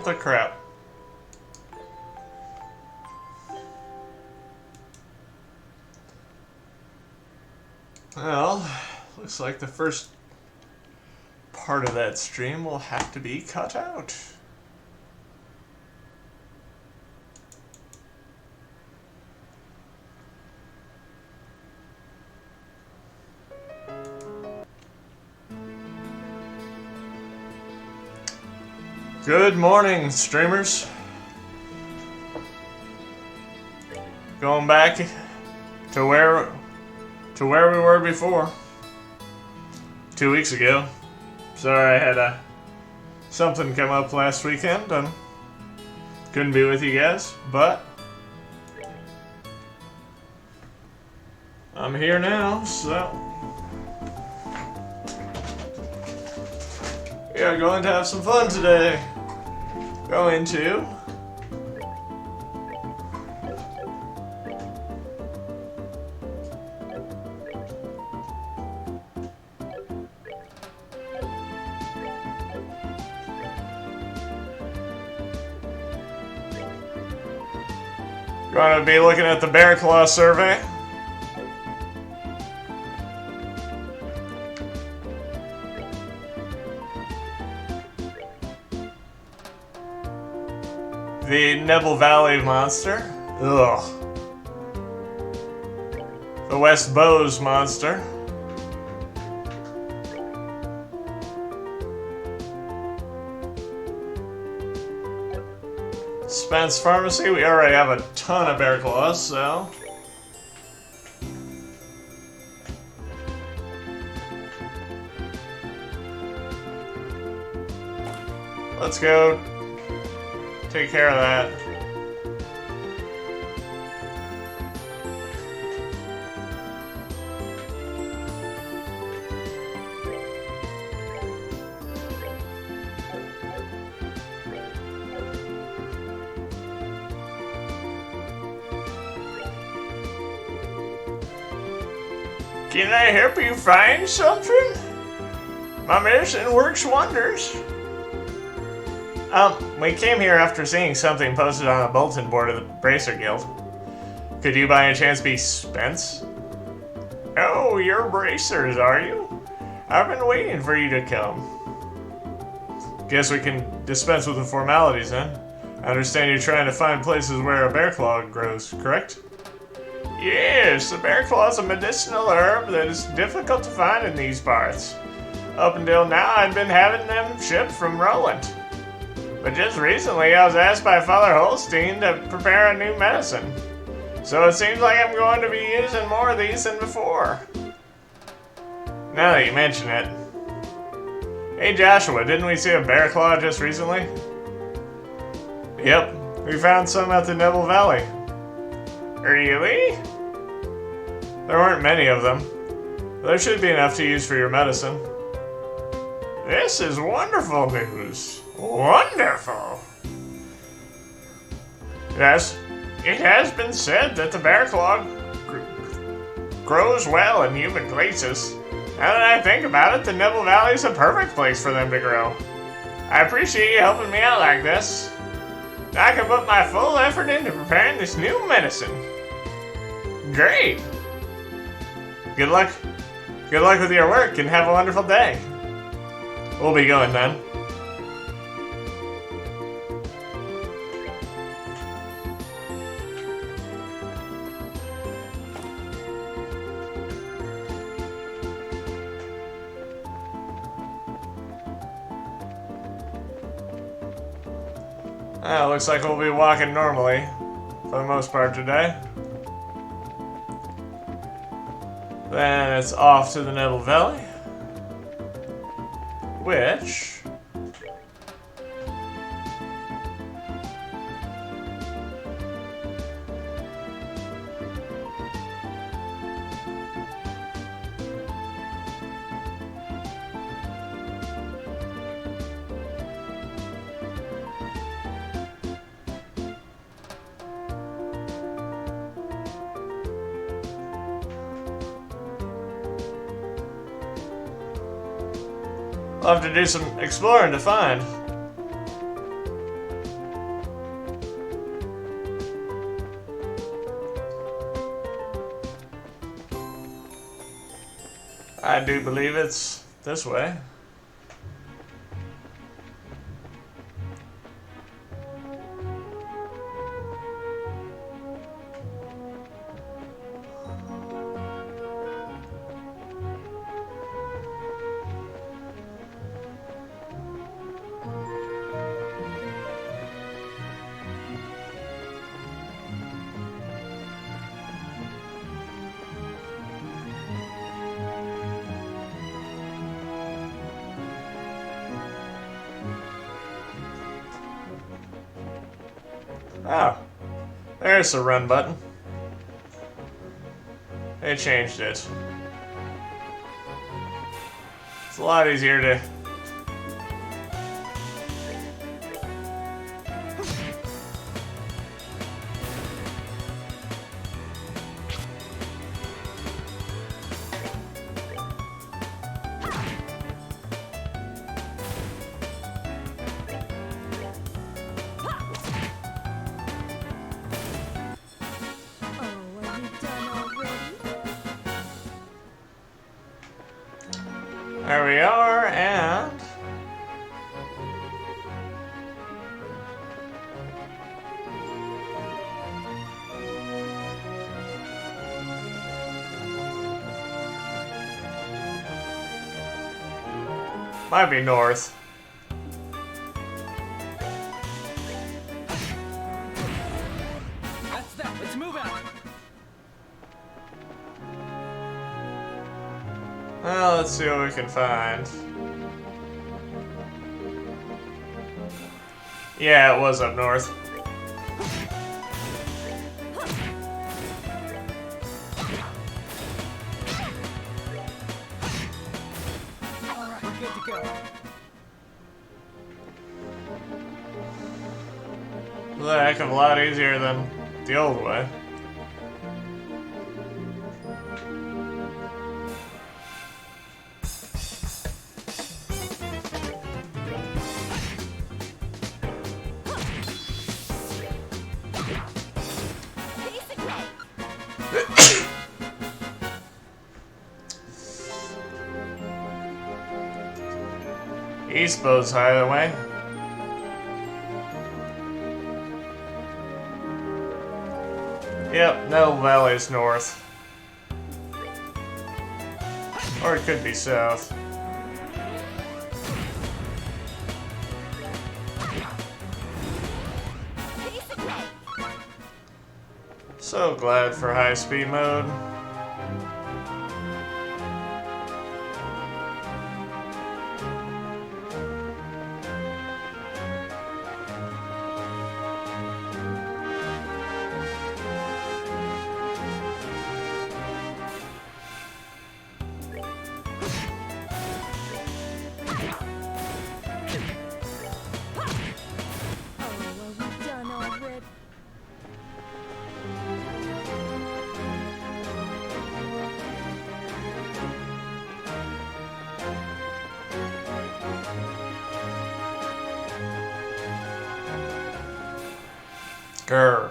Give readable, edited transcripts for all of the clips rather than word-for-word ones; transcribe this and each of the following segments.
What the crap? Well, looks like the first part of that stream will have to be cut out. Good morning, streamers. Going back to where we were before. 2 weeks ago. Sorry, I had something come up last weekend and couldn't be with you guys, but I'm here now, so we are going to have some fun today. Going to be looking at the Bear Claw survey. The Nebel Valley monster. Ugh. The West Bowes monster. Spence Pharmacy. We already have a ton of Bear Claws, so let's go take care of that. Can I help you find something? My medicine works wonders. We came here after seeing something posted on a bulletin board of the Bracer Guild. Could you by any chance be Spence? Oh, you're Bracers, are you? I've been waiting for you to come. Guess we can dispense with the formalities then. I understand you're trying to find places where a bear claw grows, correct? Yes, the bear claw is a medicinal herb that is difficult to find in these parts. Up until now, I'd been having them shipped from Roland. But just recently, I was asked by Father Holstein to prepare a new medicine. So it seems like I'm going to be using more of these than before. Now that you mention it. Hey Joshua, didn't we see a bear claw just recently? Yep, we found some at the Nebel Valley. Really? There weren't many of them. There should be enough to use for your medicine. This is wonderful news. Wonderful! Yes, it has been said that the bear claw grows well in humid places. Now that I think about it, the Nebel Valley is a perfect place for them to grow. I appreciate you helping me out like this. I can put my full effort into preparing this new medicine. Great! Good luck. Good luck with your work and have a wonderful day. We'll be going then. Looks like we'll be walking normally for the most part today. Then it's off to the Nebel Valley, which I'll have to do some exploring to find. I do believe it's this way. Oh, there's the run button. They changed it. It's a lot easier to... There we are, and... might be north. That's that. Let's move out. Well, let's see what we can find. Yeah, it was up north. All right, we're good to go. It was a heck of a lot easier than the old way. East Bow's highway. Yep, no valleys north. Or it could be south. So glad for high-speed mode. Grr.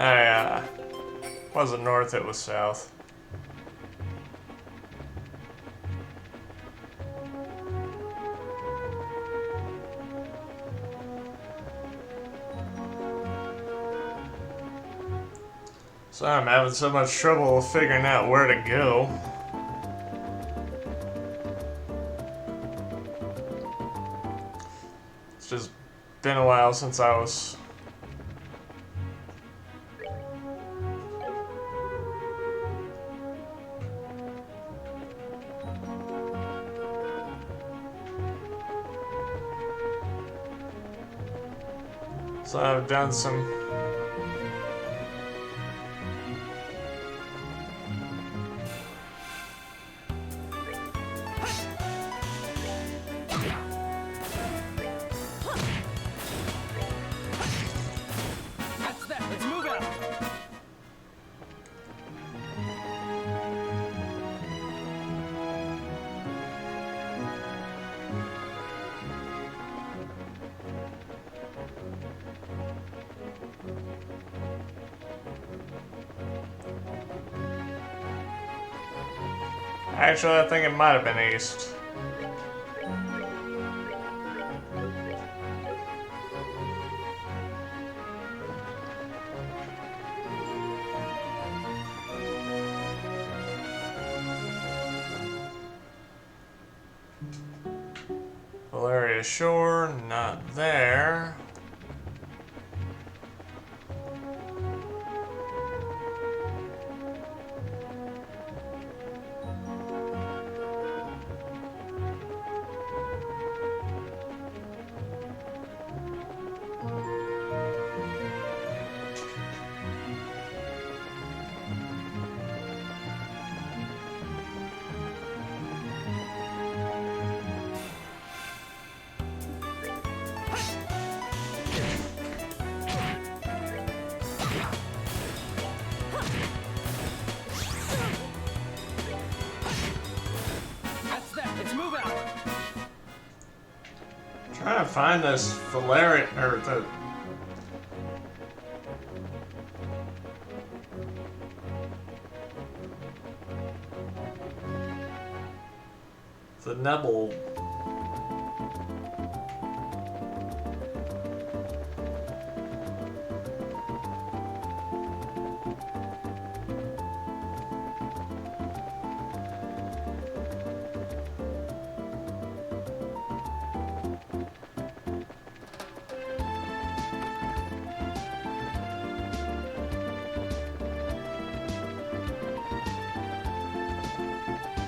I wasn't north, it was south. So I'm having so much trouble figuring out where to go. It's just been a while since I was... So I've done some... That's that. Let's move out. Actually, I think it might have been east. Valeria Shore, not there. That's that. Let's move out. Trying to find this Valeria, or the Nebel.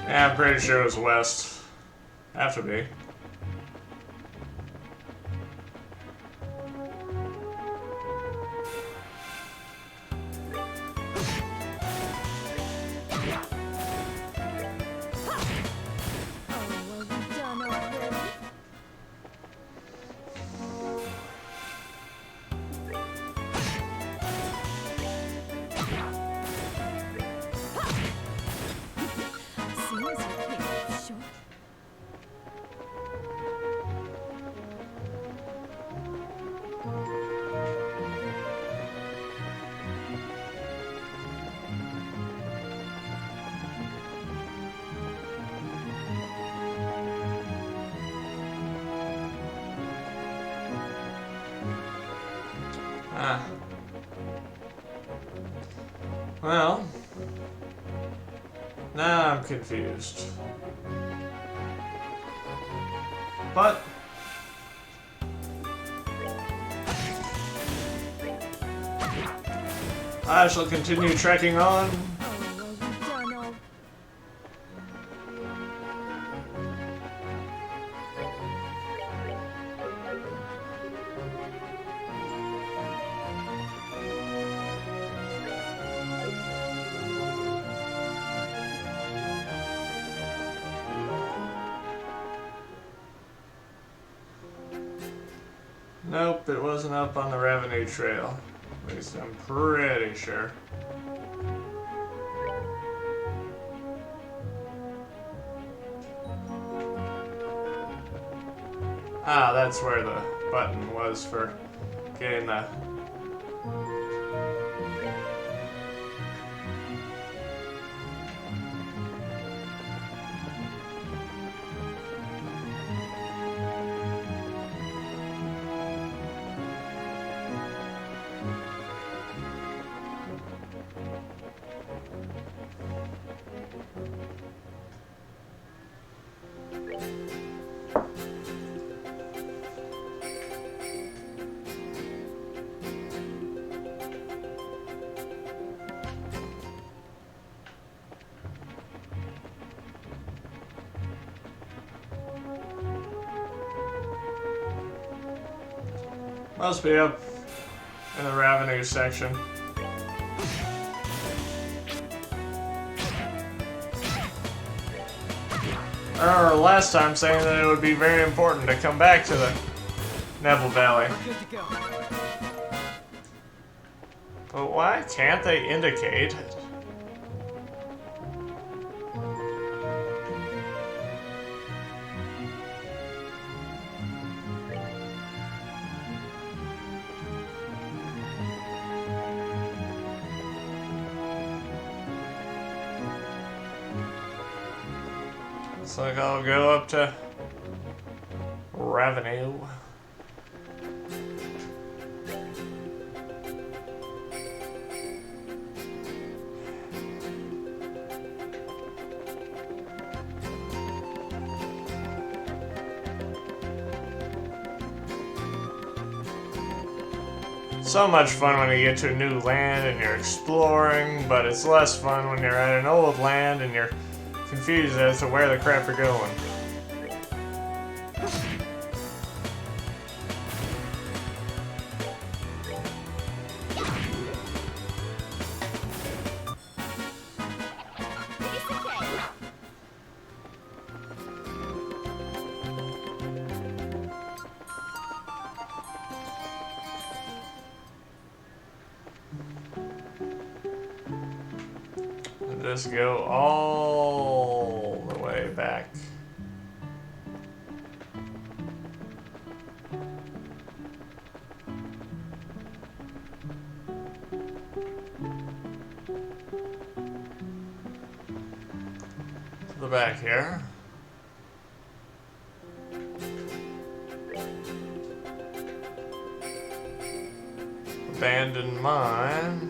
Yeah, I'm pretty sure it was west. Have to be. Oh, are we done already? Seems you came up short. Ah. Well. Now I'm confused. But I shall continue trekking on. Oh, are we done already? Nope, it wasn't up on the revenue trail. At least I'm pretty sure. Ah, that's where the button was for getting the... Must be up in the revenue section. I remember last time saying that it would be very important to come back to the Neville Valley. We're good to go. But why can't they indicate it? Looks like I'll go up to revenue. So much fun when you get to a new land and you're exploring, but it's less fun when you're at an old land and you're confused as to where the crap you're going. Just go all the way back. To the back here. Abandoned mine.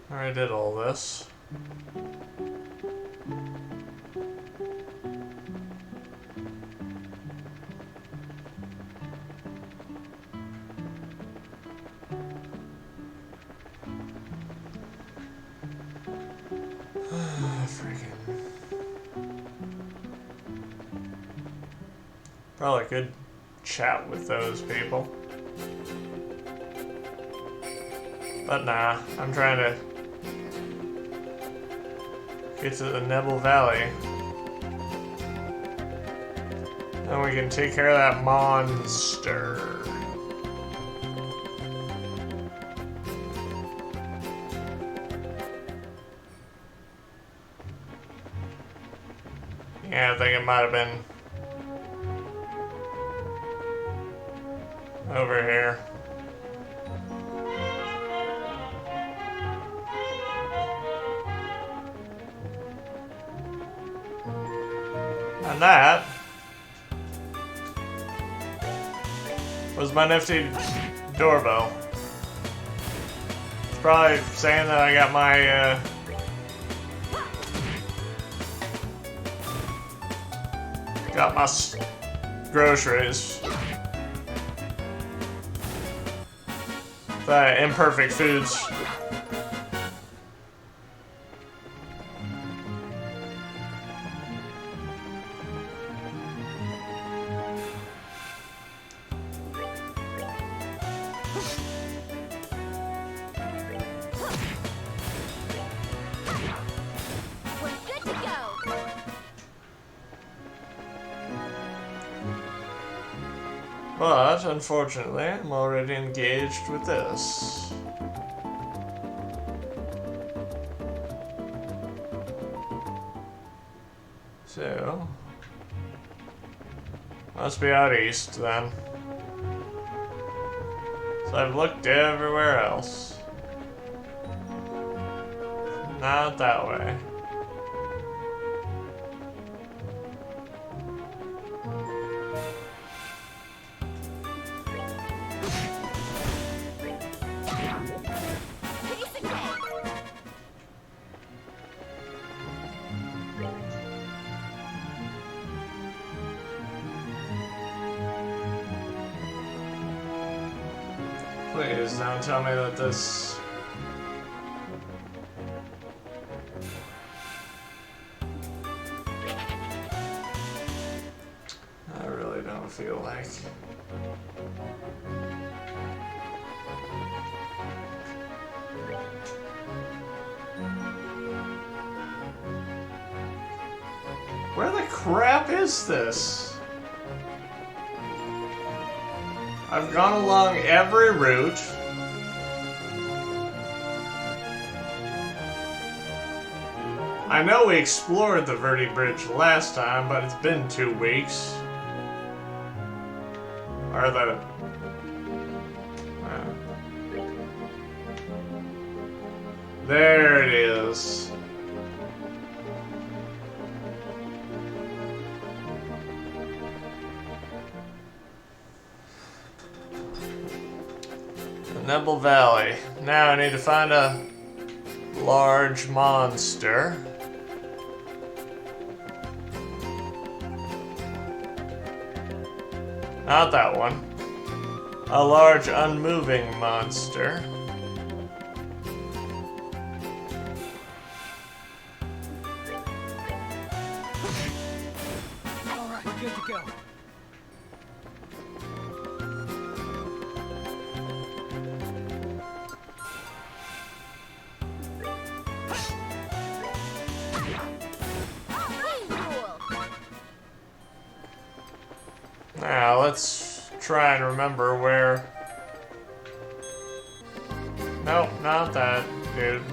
I already did all this. Freaking. Probably could chat with those people. But nah, I'm trying to get to the Neville Valley. And we can take care of that monster. Yeah, I think it might have been over here. And that was my nifty doorbell. It's probably saying that I got my groceries. The imperfect foods. But, unfortunately, I'm already engaged with this. So, must be out east then. So I've looked everywhere else. Not that way. Please don't tell me that this... I really don't feel like... Where the crap is this? I've gone along every route. I know we explored the Verde Bridge last time, but it's been 2 weeks. Or the... There it is. The Nebel Valley. Now I need to find a large monster. Not that one. A large unmoving monster. Alright, we're good to go. Now, let's try and remember where... Nope, not that, dude.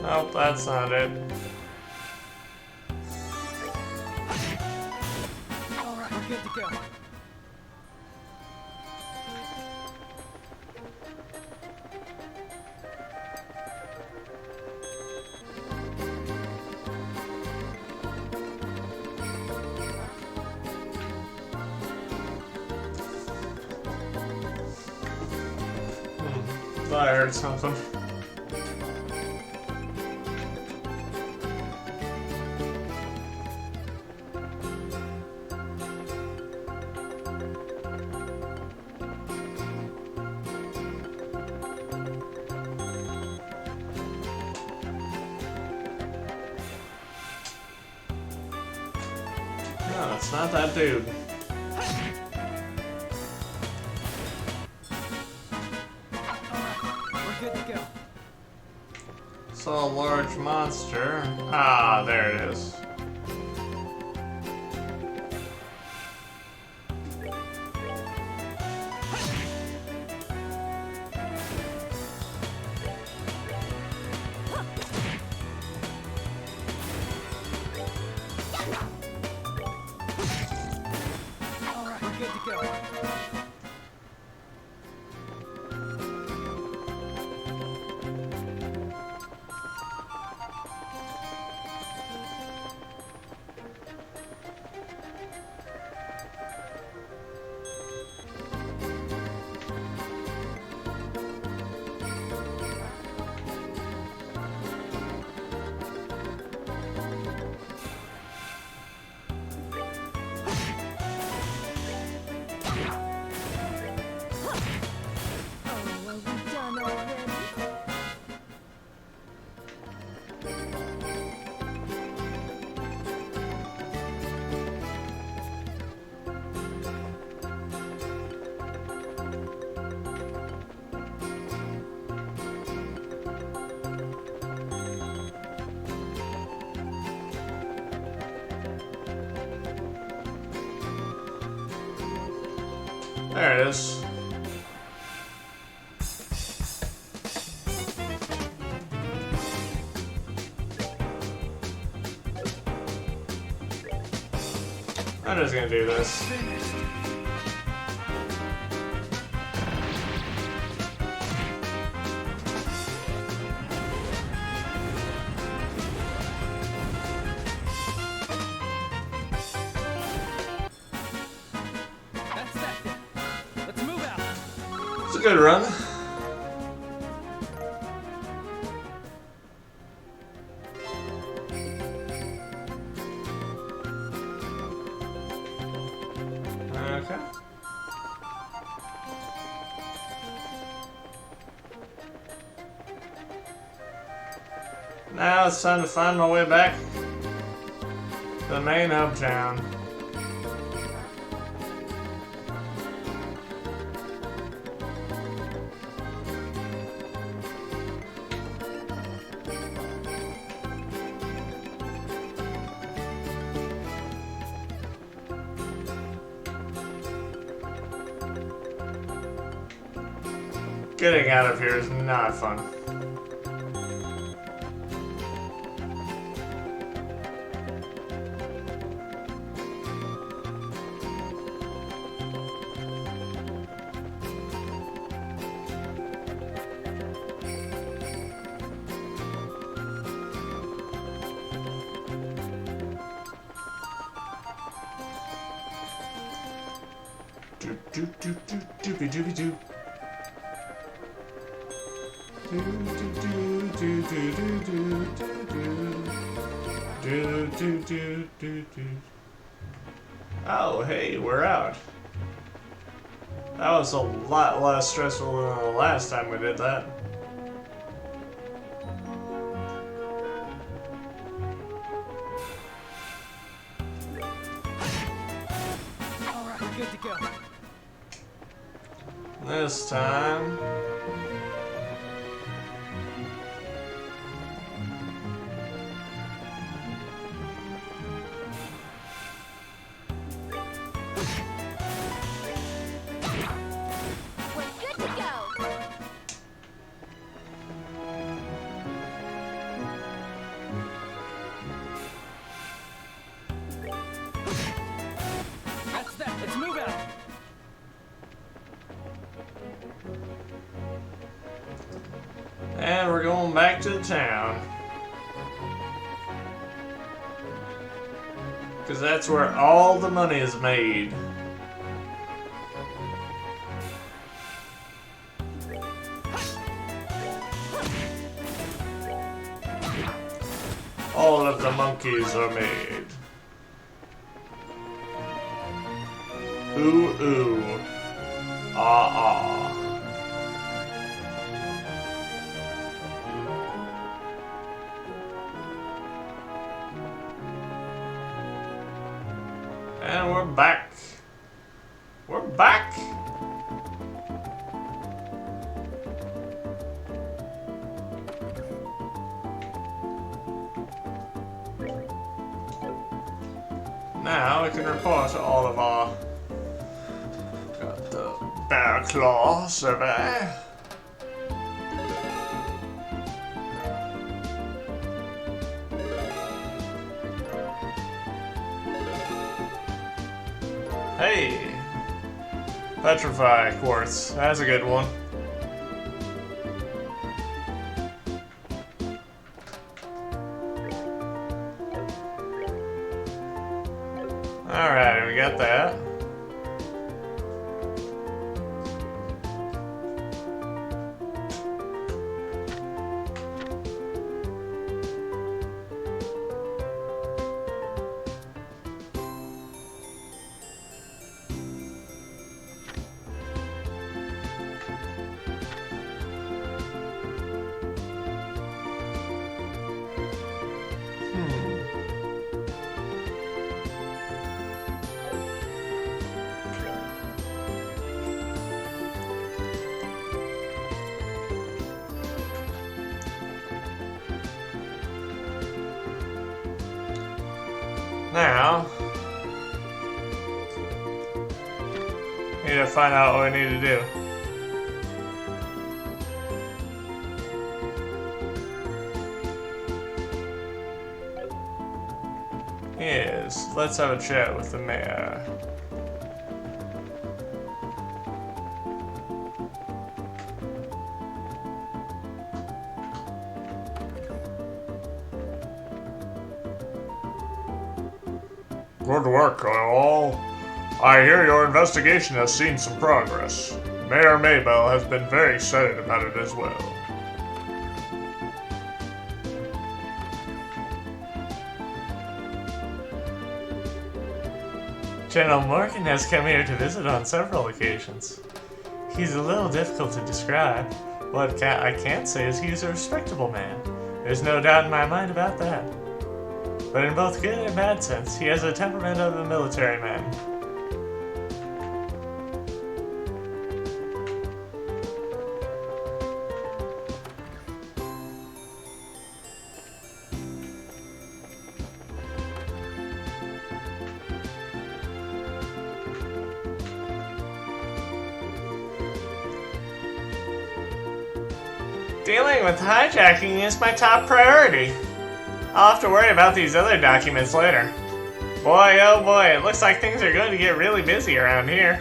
Nope, that's not it. Alright, we're good to go. Thought I heard something. No, it's not that dude. We're good to go. Saw a large monster. Ah, there it is. Alright, we're good to go. There it is. I'm just gonna do this. Finished. a good run. Okay. Now it's time to find my way back to the main hub town. Getting out of here is not fun. Do do do do doobie doobie doo. Oh, hey, we're out. That was a lot less stressful than the last time we did that. Alright, we're good to go. This time... We're good to go. That's that. Let's move out. And we're going back to the town. Because that's where all the money is made. All of the monkeys are made. Ooh, ooh. Ah, ah. And we're back. We're back. Now we can report all of our got the Bear Claw survey. Hey, Petrify Quartz. That's a good one. Alright, we got that. Now, we need to find out what we need to do. Yes, let's have a chat with the mayor. Good work, all. I hear your investigation has seen some progress. Mayor Maybell has been very excited about it as well. General Morgan has come here to visit on several occasions. He's a little difficult to describe. What I can't say is he's a respectable man. There's no doubt in my mind about that. But in both good and bad sense, he has the temperament of a military man. Dealing with hijacking is my top priority. I'll have to worry about these other documents later. Boy, oh boy, it looks like things are going to get really busy around here.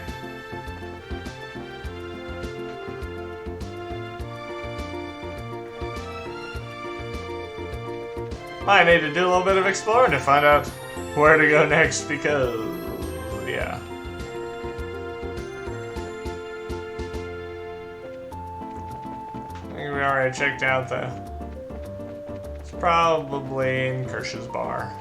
Might need to do a little bit of exploring to find out where to go next because, yeah. I think we already checked out the... It's probably in Kirsch's bar.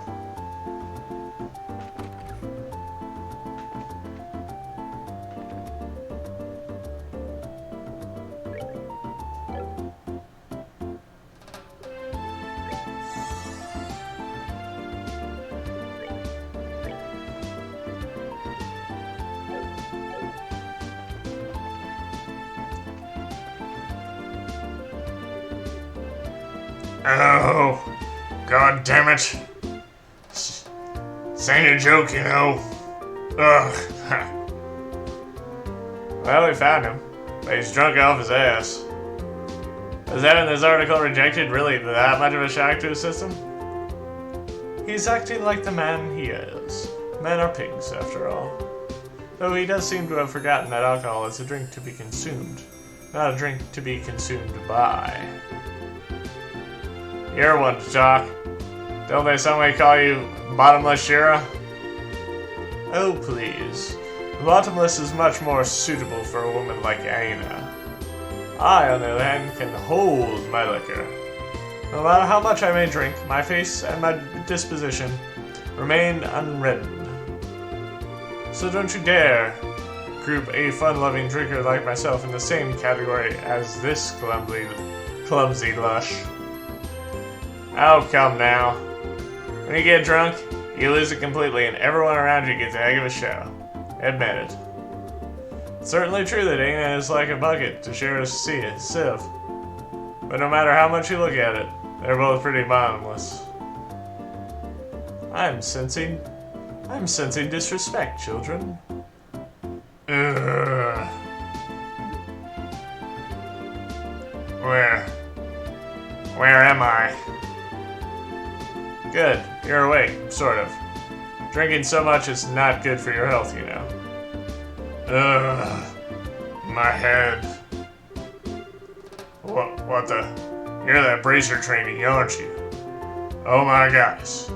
Oh, god damn it. This ain't a joke, you know. Ugh. Well, we found him, but he's drunk off his ass. Is having this article rejected really that much of a shock to his system? He's acting like the man he is. Men are pigs, after all. Though he does seem to have forgotten that alcohol is a drink to be consumed, not a drink to be consumed by. You're one to talk. Don't they some way call you Bottomless Shira? Oh, please. Bottomless is much more suitable for a woman like Aina. I, on the other hand, can hold my liquor. No matter how much I may drink, my face and my disposition remain unreddened. So don't you dare group a fun-loving drinker like myself in the same category as this clumsy lush. Oh, come now. When you get drunk, you lose it completely and everyone around you gets a heck of a show. Admit it. It's certainly true that Aina is like a bucket to share a sieve. But no matter how much you look at it, they're both pretty bottomless. I'm sensing disrespect, children. Ugh. Where am I? Good, you're awake, sort of. Drinking so much is not good for your health, you know. Ugh, my head. What the? You're that bracer trainee, aren't you? Oh my gosh.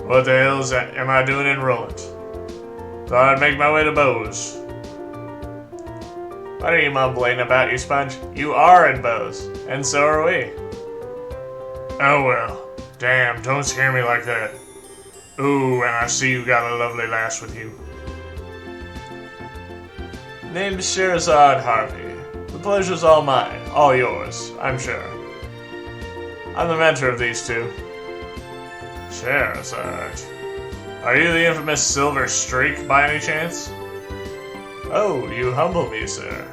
What the hell is that? Am I doing in Roland? Thought I'd make my way to Bose. What are you mumbling about, you sponge? You are in Bose, and so are we. Oh well. Damn, don't scare me like that. Ooh, and I see you got a lovely lass with you. Named Sherazad Harvey. The pleasure's all mine, all yours, I'm sure. I'm the mentor of these two. Sherazad. Are you the infamous Silver Streak by any chance? Oh, you humble me, sir.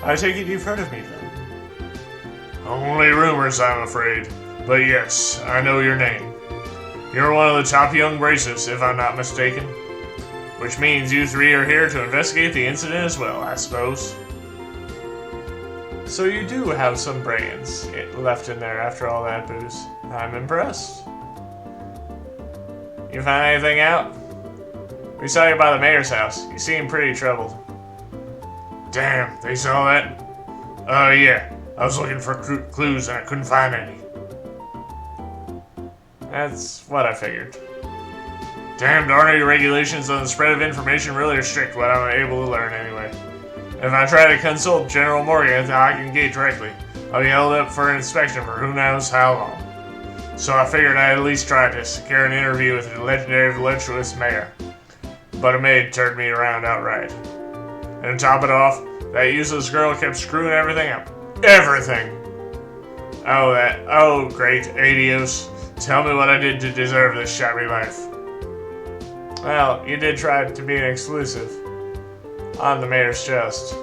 I take it you've heard of me then. Only rumors, I'm afraid. But yes, I know your name. You're one of the top young bracers, if I'm not mistaken. Which means you three are here to investigate the incident as well, I suppose. So you do have some brains left in there after all that booze. I'm impressed. You find anything out? We saw you by the mayor's house. You seem pretty troubled. Damn, they saw that? Yeah. I was looking for clues and I couldn't find any. That's what I figured. Damn, darn it, regulations on the spread of information really restrict what I'm able to learn anyway. If I try to consult General Morgan at the Hocking Gate directly, I'll be held up for an inspection for who knows how long. So I figured I'd at least try to secure an interview with the legendary voluptuous mayor. But a maid turned me around outright. And to top it off, that useless girl kept screwing everything up. Everything! Oh great, Adios. Tell me what I did to deserve this shabby life. Well, you did try to be an exclusive on the mayor's chest.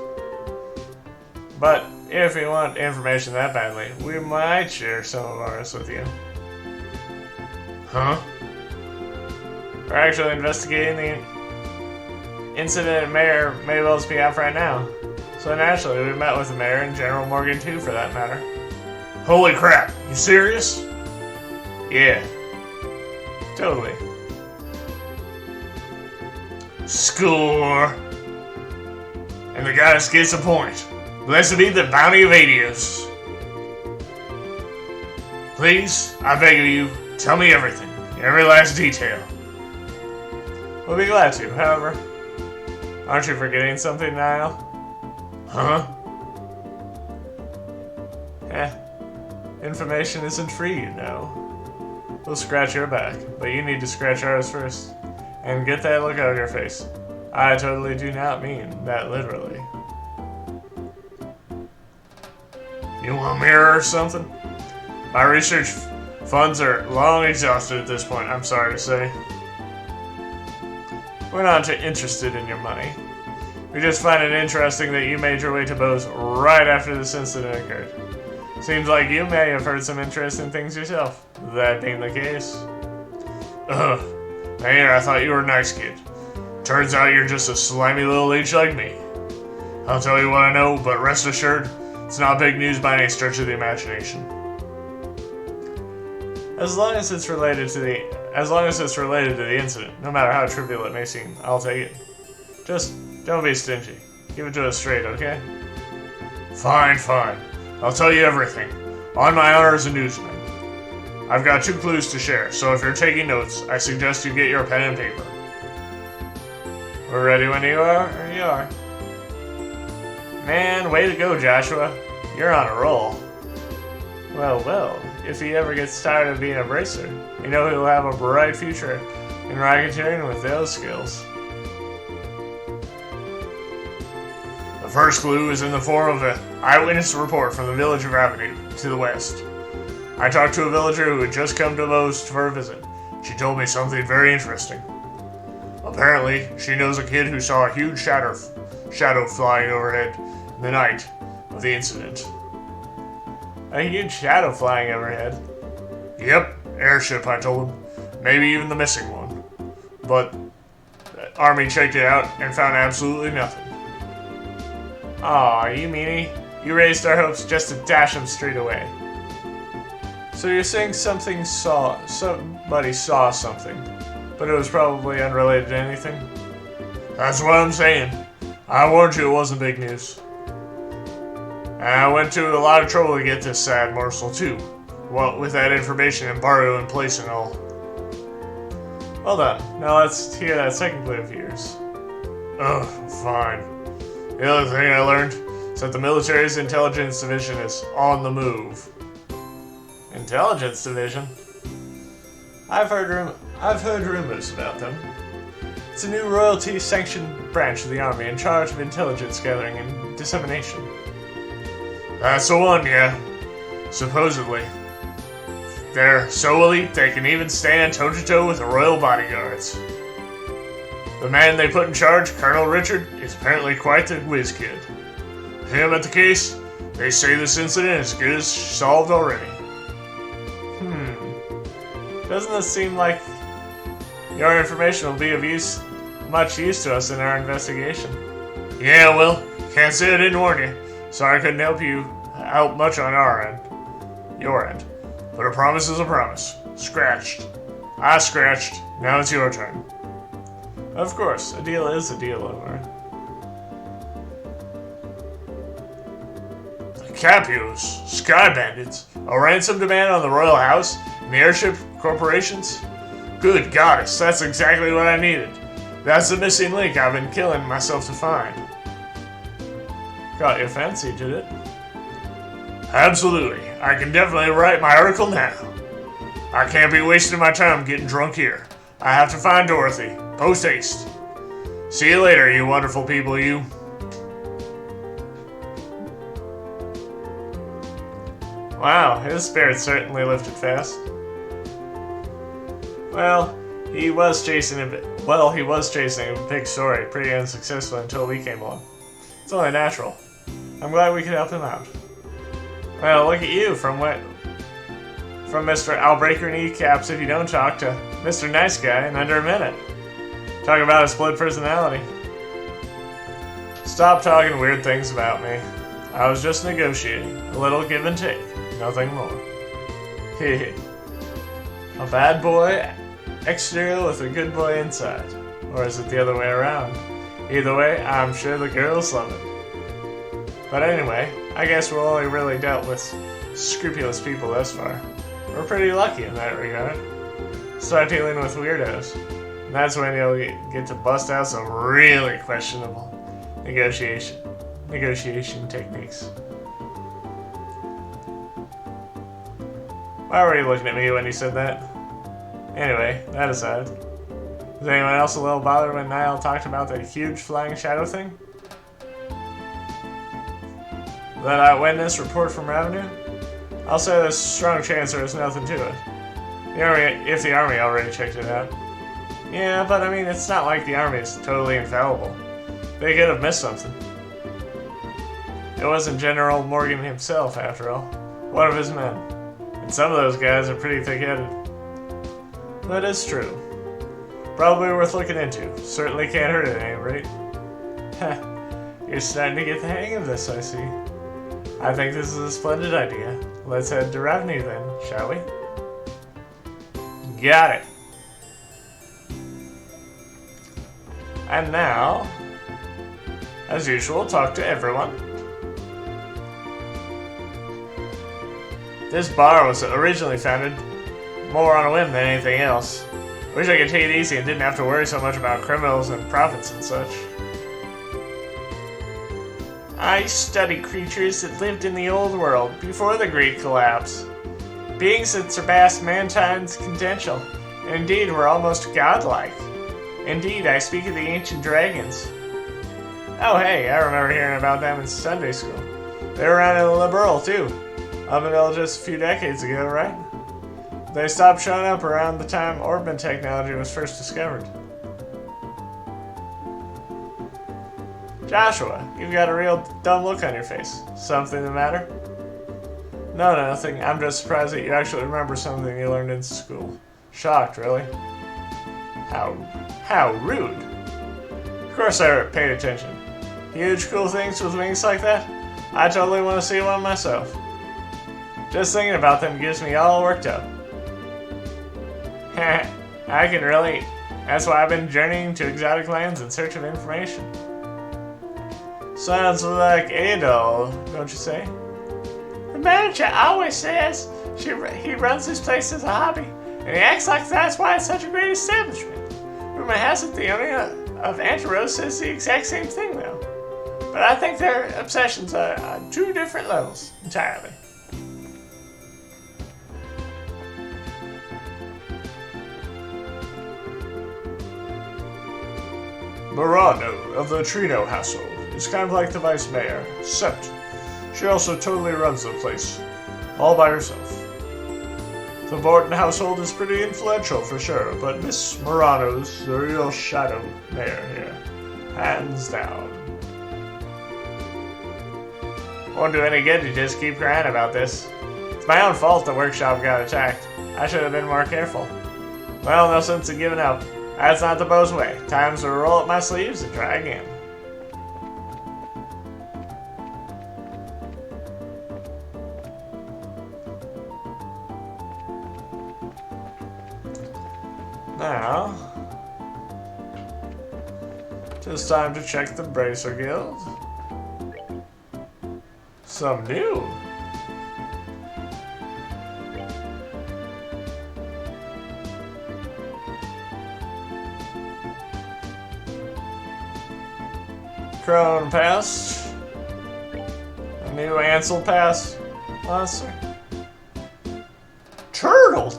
But if you want information that badly, we might share some of ours with you. Huh? We're actually investigating the incident at Mayor Maybell's behalf right now. So naturally, we met with the mayor and General Morgan too, for that matter. Holy crap! You serious? Yeah. Totally. Score! And the goddess gets a point. Blessed be the bounty of Adios. Please, I beg of you, tell me everything. Every last detail. We'll be glad to, however. Aren't you forgetting something, Niall? Huh? Information isn't free, you know. We'll scratch your back, but you need to scratch ours first. And get that look out of your face. I totally do not mean that literally. You want a mirror or something? My research funds are long exhausted at this point, I'm sorry to say. We're not too interested in your money. We just find it interesting that you made your way to Bose right after this incident occurred. Seems like you may have heard some interesting things yourself, that being the case. Ugh. Mayor, I thought you were a nice kid. Turns out you're just a slimy little leech like me. I'll tell you what I know, but rest assured, it's not big news by any stretch of the imagination. As long as it's related to the incident, no matter how trivial it may seem, I'll take it. Just don't be stingy. Give it to us straight, okay? Fine. I'll tell you everything. On my honor as a newsman. I've got 2 clues to share, so if you're taking notes, I suggest you get your pen and paper. We're ready when you are, or you are. Man, way to go, Joshua. You're on a roll. Well, if he ever gets tired of being a bracer, you know he'll have a bright future in racketeering with those skills. The first clue is in the form of an eyewitness report from the village of Avenue to the west. I talked to a villager who had just come to Bose for a visit. She told me something very interesting. Apparently, she knows a kid who saw a huge shadow flying overhead in the night of the incident. A huge shadow flying overhead? Yep, airship, I told him. Maybe even the missing one. But the army checked it out and found absolutely nothing. Aw, you meanie. You raised our hopes just to dash them straight away. So you're saying somebody saw something, but it was probably unrelated to anything? That's what I'm saying. I warned you it wasn't big news. And I went to a lot of trouble to get this sad morsel too. Well, with that information embargo in place and all. Well done. Now let's hear that second clue of yours. Ugh, fine. The other thing I learned is that the military's intelligence division is on the move. Intelligence division? I've heard rumors about them. It's a new royalty-sanctioned branch of the army in charge of intelligence gathering and dissemination. That's the one, yeah. Supposedly. They're so elite they can even stand toe-to-toe with the royal bodyguards. The man they put in charge, Colonel Richard, is apparently quite the whiz kid. Him at the case, they say this incident is as good as solved already. Doesn't this seem like your information will be of much use to us in our investigation? Yeah, well, can't say I didn't warn you. Sorry I couldn't help you out much on your end. But a promise is a promise. Scratched. I scratched. Now it's your turn. Of course, a deal is a deal, Omar. The Capios, Sky Bandits, a ransom demand on the Royal House and the airship corporations? Good goddess, that's exactly what I needed. That's the missing link I've been killing myself to find. Got your fancy, did it? Absolutely. I can definitely write my article now. I can't be wasting my time getting drunk here. I have to find Dorothy. Post haste. See you later, you wonderful people, you. Wow, his spirits certainly lifted fast. Well, he was chasing a big story, pretty unsuccessful until we came along. It's only natural. I'm glad we could help him out. Well, look at you, from Mr. I'll break your kneecaps if you don't talk to Mr. Nice Guy in under a minute. Talk about a split personality. Stop talking weird things about me. I was just negotiating. A little give and take. Nothing more. Hehe. A bad boy exterior with a good boy inside. Or is it the other way around? Either way, I'm sure the girls love it. But anyway, I guess we've only really dealt with scrupulous people thus far. We're pretty lucky in that regard. Start dealing with weirdos. And that's when you'll get to bust out some really questionable negotiation techniques. Why were you looking at me when you said that? Anyway, that aside. Was anyone else a little bothered when Niall talked about the huge flying shadow thing? That eyewitness report from Revenue? I'll say there's a strong chance there was nothing to it. If the army already checked it out. Yeah, but I mean, it's not like the army is totally infallible. They could have missed something. It wasn't General Morgan himself, after all. One of his men. And some of those guys are pretty thick-headed. That is true. Probably worth looking into. Certainly can't hurt at any rate. Heh. You're starting to get the hang of this, I see. I think this is a splendid idea. Let's head to Revenue then, shall we? Got it. And now, as usual, talk to everyone. This bar was originally founded more on a whim than anything else. Wish I could take it easy and didn't have to worry so much about criminals and profits and such. I study creatures that lived in the old world before the Great Collapse. Beings that surpassed mankind's potential, and indeed were almost godlike. Indeed, I speak of the ancient dragons. Oh hey, I remember hearing about them in Sunday school. They were around in the Liberal too, up until just a few decades ago, right? They stopped showing up around the time Orban technology was first discovered. Joshua, you've got a real dumb look on your face. Something the matter? No, nothing. I'm just surprised that you actually remember something you learned in school. Shocked, really. How rude. Of course I paid attention. Huge cool things with wings like that? I totally want to see one myself. Just thinking about them gets me all worked up. I can relate. That's why I've been journeying to exotic lands in search of information. Sounds like Adol, don't you say? The manager always says he runs this place as a hobby, and he acts like that's why it's such a great establishment. Rumor has it the owner of Anteros says the exact same thing, though. But I think their obsessions are on two different levels entirely. Morano of the Trino household is kind of like the vice mayor, except she also totally runs the place, all by herself. The Borton household is pretty influential for sure, but Miss Morano's the real shadow mayor here, hands down. Won't do any good to just keep crying about this. It's my own fault the workshop got attacked. I should have been more careful. Well, no sense in giving up. That's not the Bo's way. Time's to roll up my sleeves and try again. Now, just time to check the Bracer Guild. Some new. Crown Past. new Ansel Pass monster. Turtle!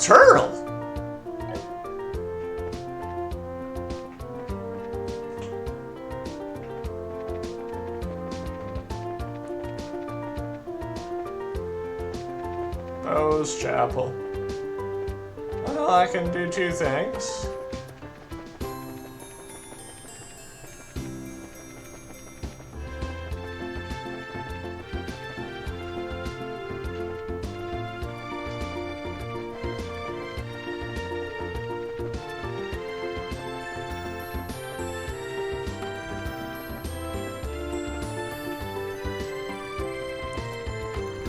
Bose Chapel. Well, I can do two things.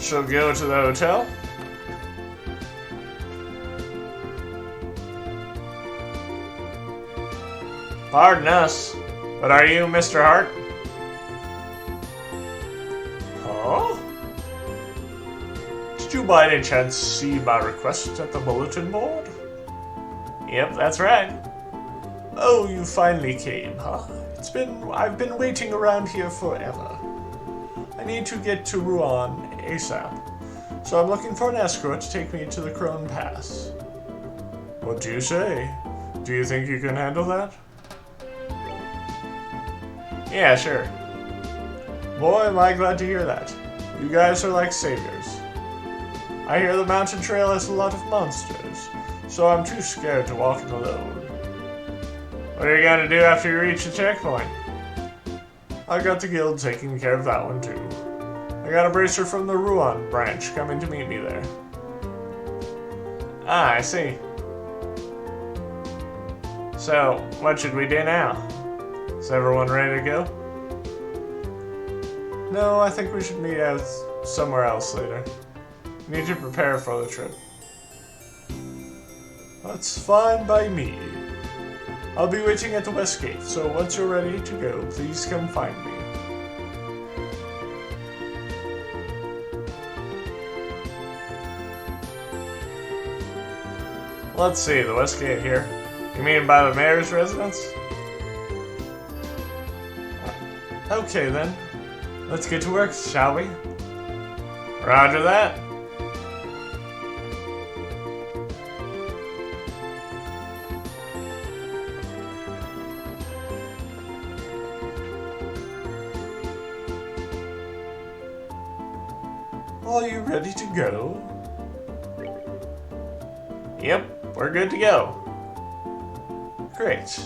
She'll go to the hotel. Pardon us, but are you Mr. Hart? Huh? Did you by any chance see my request at the bulletin board? Yep, that's right. Oh, you finally came, huh? I've been waiting around here forever. I need to get to Rouen ASAP, so I'm looking for an escort to take me to the Crone Pass. What do you say? Do you think you can handle that? Yeah, sure. Boy, am I glad to hear that. You guys are like saviors. I hear the mountain trail has a lot of monsters, so I'm too scared to walk it alone. What are you gonna do after you reach the checkpoint? I got the guild taking care of that one too. I got a bracer from the Rouen branch coming to meet me there. Ah, I see. So, what should we do now? Is everyone ready to go? No, I think we should meet out somewhere else later. We need to prepare for the trip. That's fine by me. I'll be waiting at the west gate, so once you're ready to go, please come find me. Let's see, the west gate here. You mean by the mayor's residence? Okay then. Let's get to work, shall we? Roger that. Are you ready to go? Yep, we're good to go. Great.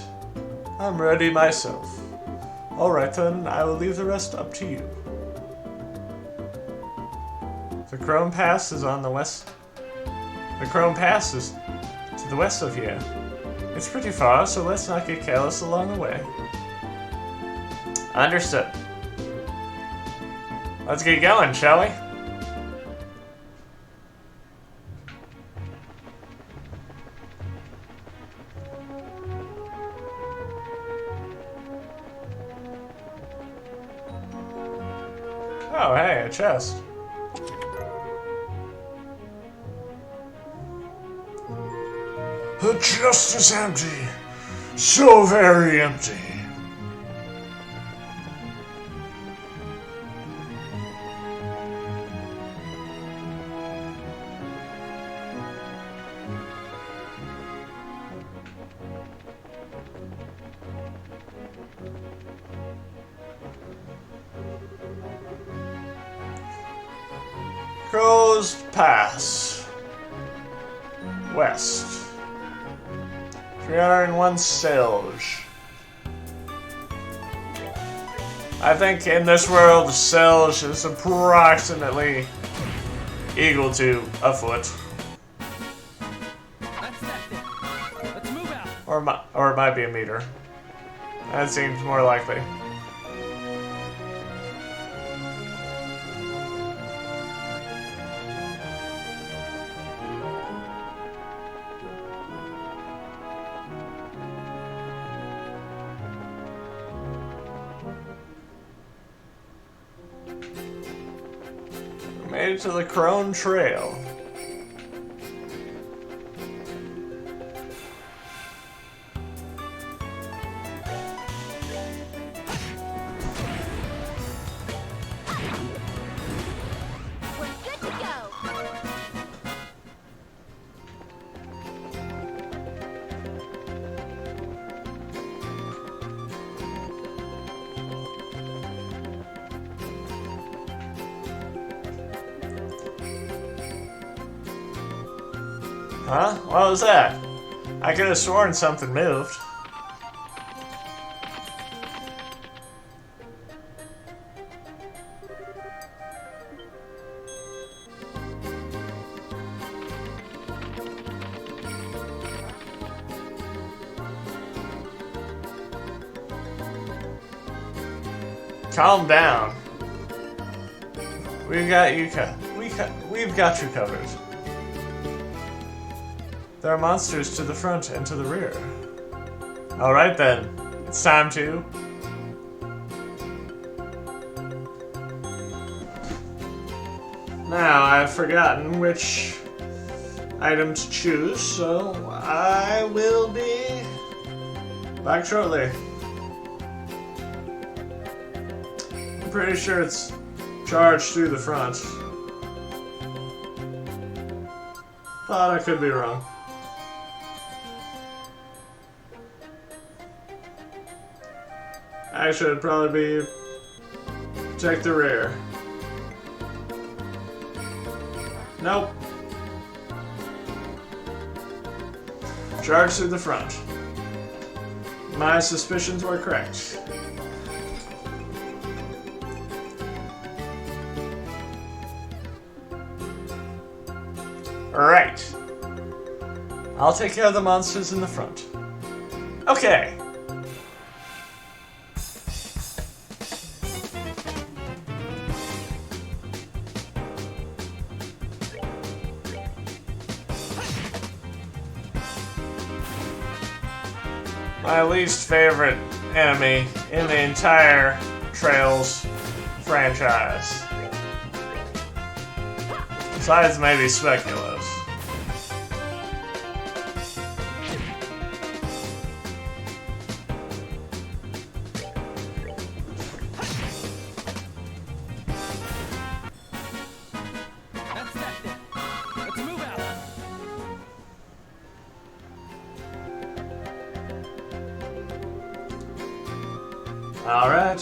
I'm ready myself. Alright then, I will leave the rest up to you. The Crone Pass is on the west. The Crone Pass is to the west of here. It's pretty far, so let's not get careless along the way. Understood. Let's get going, shall we? Oh, hey, a chest. The chest is empty. So very empty. Crow's Pass. West. 301 Selge. I think in this world, Selge is approximately equal to a foot. That's that then. Let's move out. Or it might be a meter. That seems more likely. Made it to the Crone Trail. Huh? What was that? I could have sworn something moved. Calm down. We've got you we've got you covered. There are monsters to the front and to the rear. Alright then, it's time to... Now, I've forgotten which item to choose, so I will be back shortly. I'm pretty sure it's charged through the front. Thought I could be wrong. I should probably be check the rear. Nope. Charge through the front. My suspicions were correct. Alright. I'll take care of the monsters in the front. Okay. My least favorite enemy in the entire Trails franchise. Besides maybe Speculos. That's that then. Let's move out. Alright.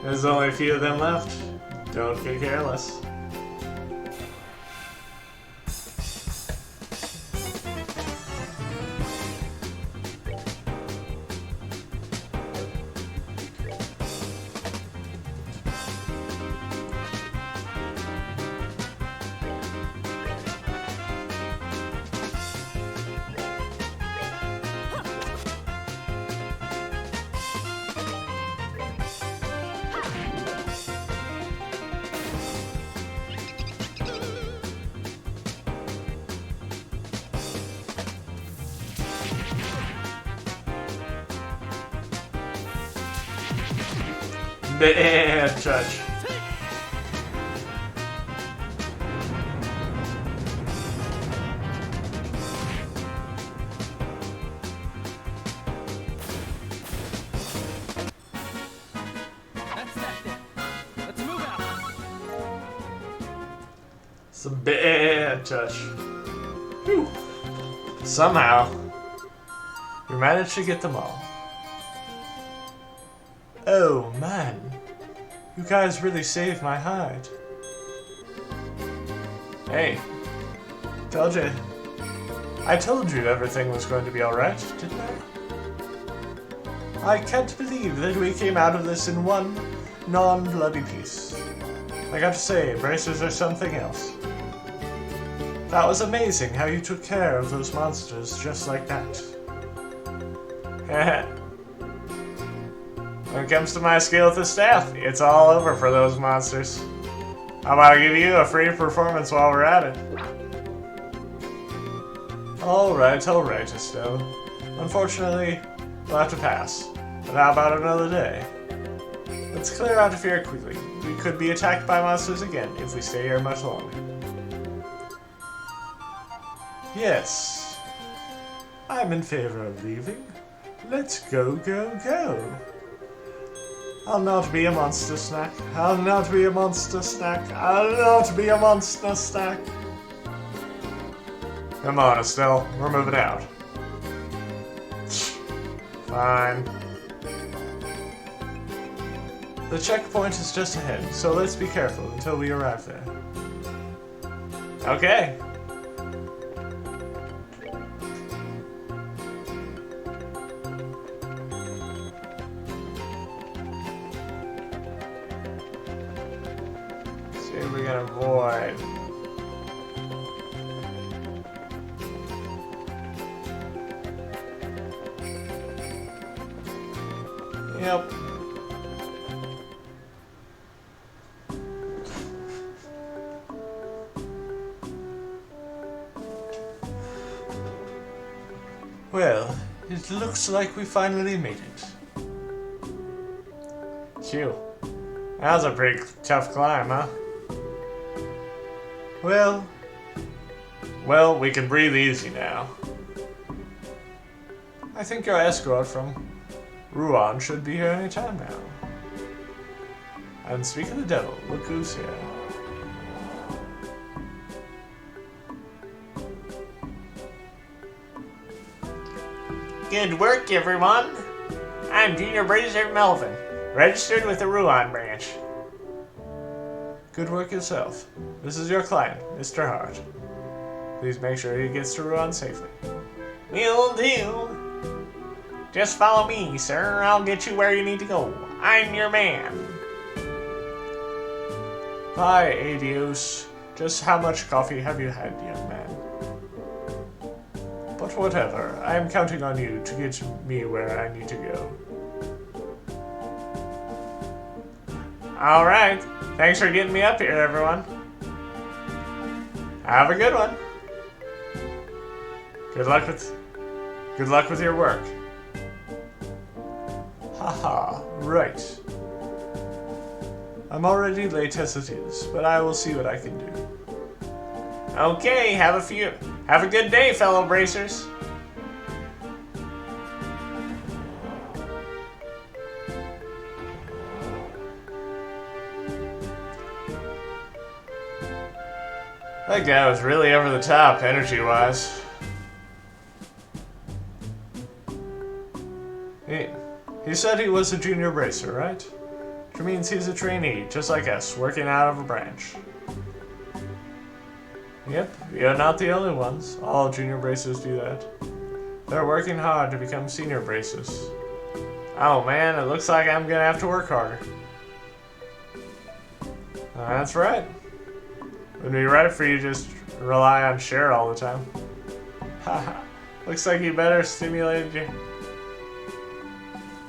There's only a few of them left. Don't get careless. Bad touch. That's that then. Let's move out. It's a bad touch. Whew. Somehow, we managed to get them all. Oh man, you guys really saved my hide. Hey, I told you everything was going to be alright, didn't I? I can't believe that we came out of this in one non-bloody piece. I got to say, bracers are something else. That was amazing how you took care of those monsters just like that. Heh. When it comes to my skill with the staff, it's all over for those monsters. How about I give you a free performance while we're at it? Alright, Estelle. Unfortunately, we'll have to pass. But how about another day? Let's clear out of here quickly. We could be attacked by monsters again if we stay here much longer. Yes. I'm in favor of leaving. Let's go, go, go. I'll not be a monster snack. I'll not be a monster snack. I'll not be a monster snack. Come on, Estelle. We're moving out. Fine. The checkpoint is just ahead, so let's be careful until we arrive there. Okay. avoid. Yep. Well, it looks like we finally made it. Phew. That was a pretty tough climb, huh? Well, we can breathe easy now. I think your escort from Ruan should be here any time now. And speak of the devil, look who's here. Good work, everyone. I'm Junior Bracer Melvin, registered with the Ruan branch. Good work yourself. This is your client, Mr. Hart. Please make sure he gets to Ruan safely. Will do. Just follow me, sir. I'll get you where you need to go. I'm your man. Hi, Adios. Just how much coffee have you had, young man? But whatever, I am counting on you to get me where I need to go. Alright, thanks for getting me up here, everyone. Have a good one. Good luck with your work. Haha, right. I'm already late as it is, but I will see what I can do. Okay, have a good day, fellow bracers. That guy was really over the top, energy-wise. He said he was a junior bracer, right? Which means he's a trainee, just like us, working out of a branch. Yep, you're not the only ones. All junior bracers do that. They're working hard to become senior bracers. Oh man, it looks like I'm gonna have to work harder. That's right. Wouldn't be right for you to just rely on Cher all the time. Haha, looks like you better stimulated your...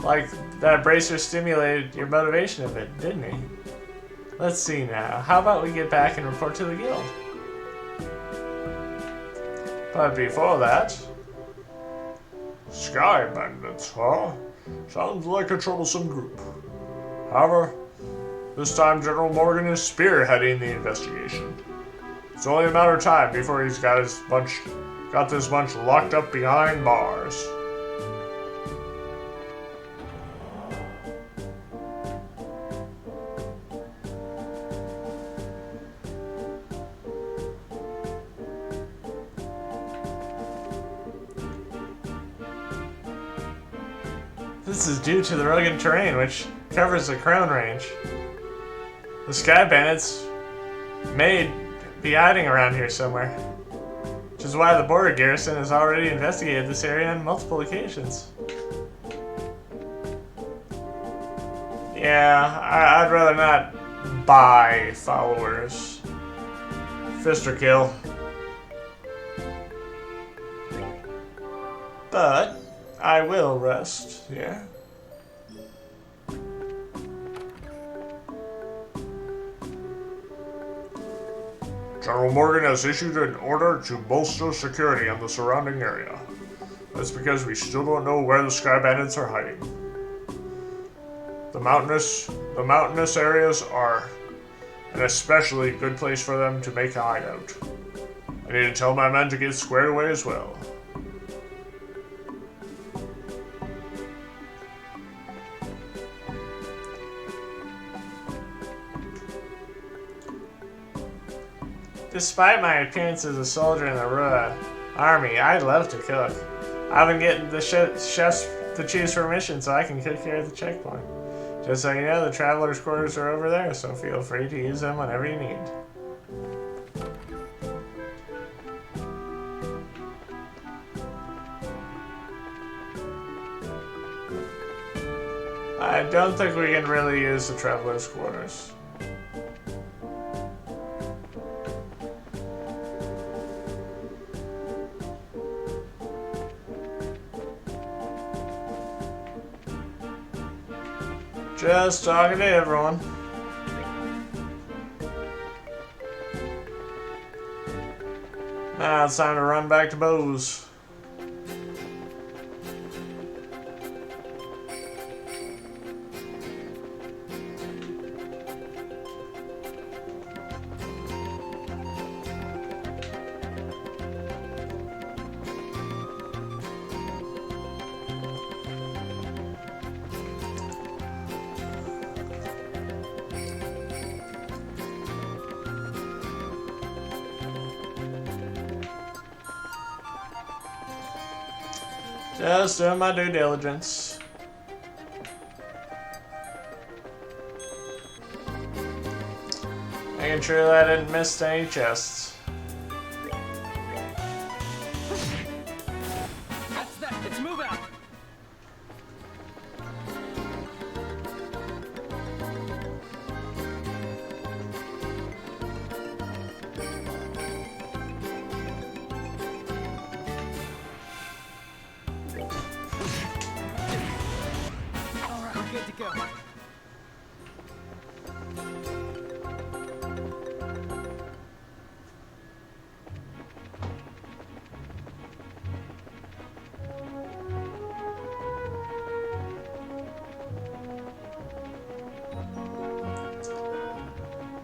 Like, that bracer stimulated your motivation a bit, didn't he? Let's see now. How about we get back and report to the guild? But before that... Sky Bandits, huh? Sounds like a troublesome group. However, this time General Morgan is spearheading the investigation. It's only a matter of time before he's got this bunch locked up behind bars. This is due to the rugged terrain, which covers the Crown Range. The Sky Bandits may be hiding around here somewhere, which is why the border garrison has already investigated this area on multiple occasions. Yeah, I'd rather not buy followers. Fist or kill. But I will rest, yeah? General Morgan has issued an order to bolster security in the surrounding area. That's because we still don't know where the Sky Bandits are hiding. The mountainous areas are an especially good place for them to make a hideout. I need to tell my men to get squared away as well. Despite my appearance as a soldier in the Rua army, I'd love to cook. I've been getting the chefs to choose permission so I can cook here at the checkpoint. Just so you know, the travelers' quarters are over there, so feel free to use them whenever you need. I don't think we can really use the travelers' quarters. Just talking to everyone. Now it's time to run back to Bose. Just doing my due diligence. Making sure that I didn't miss any chests. That's that. Let's move out. All right, we're good to go.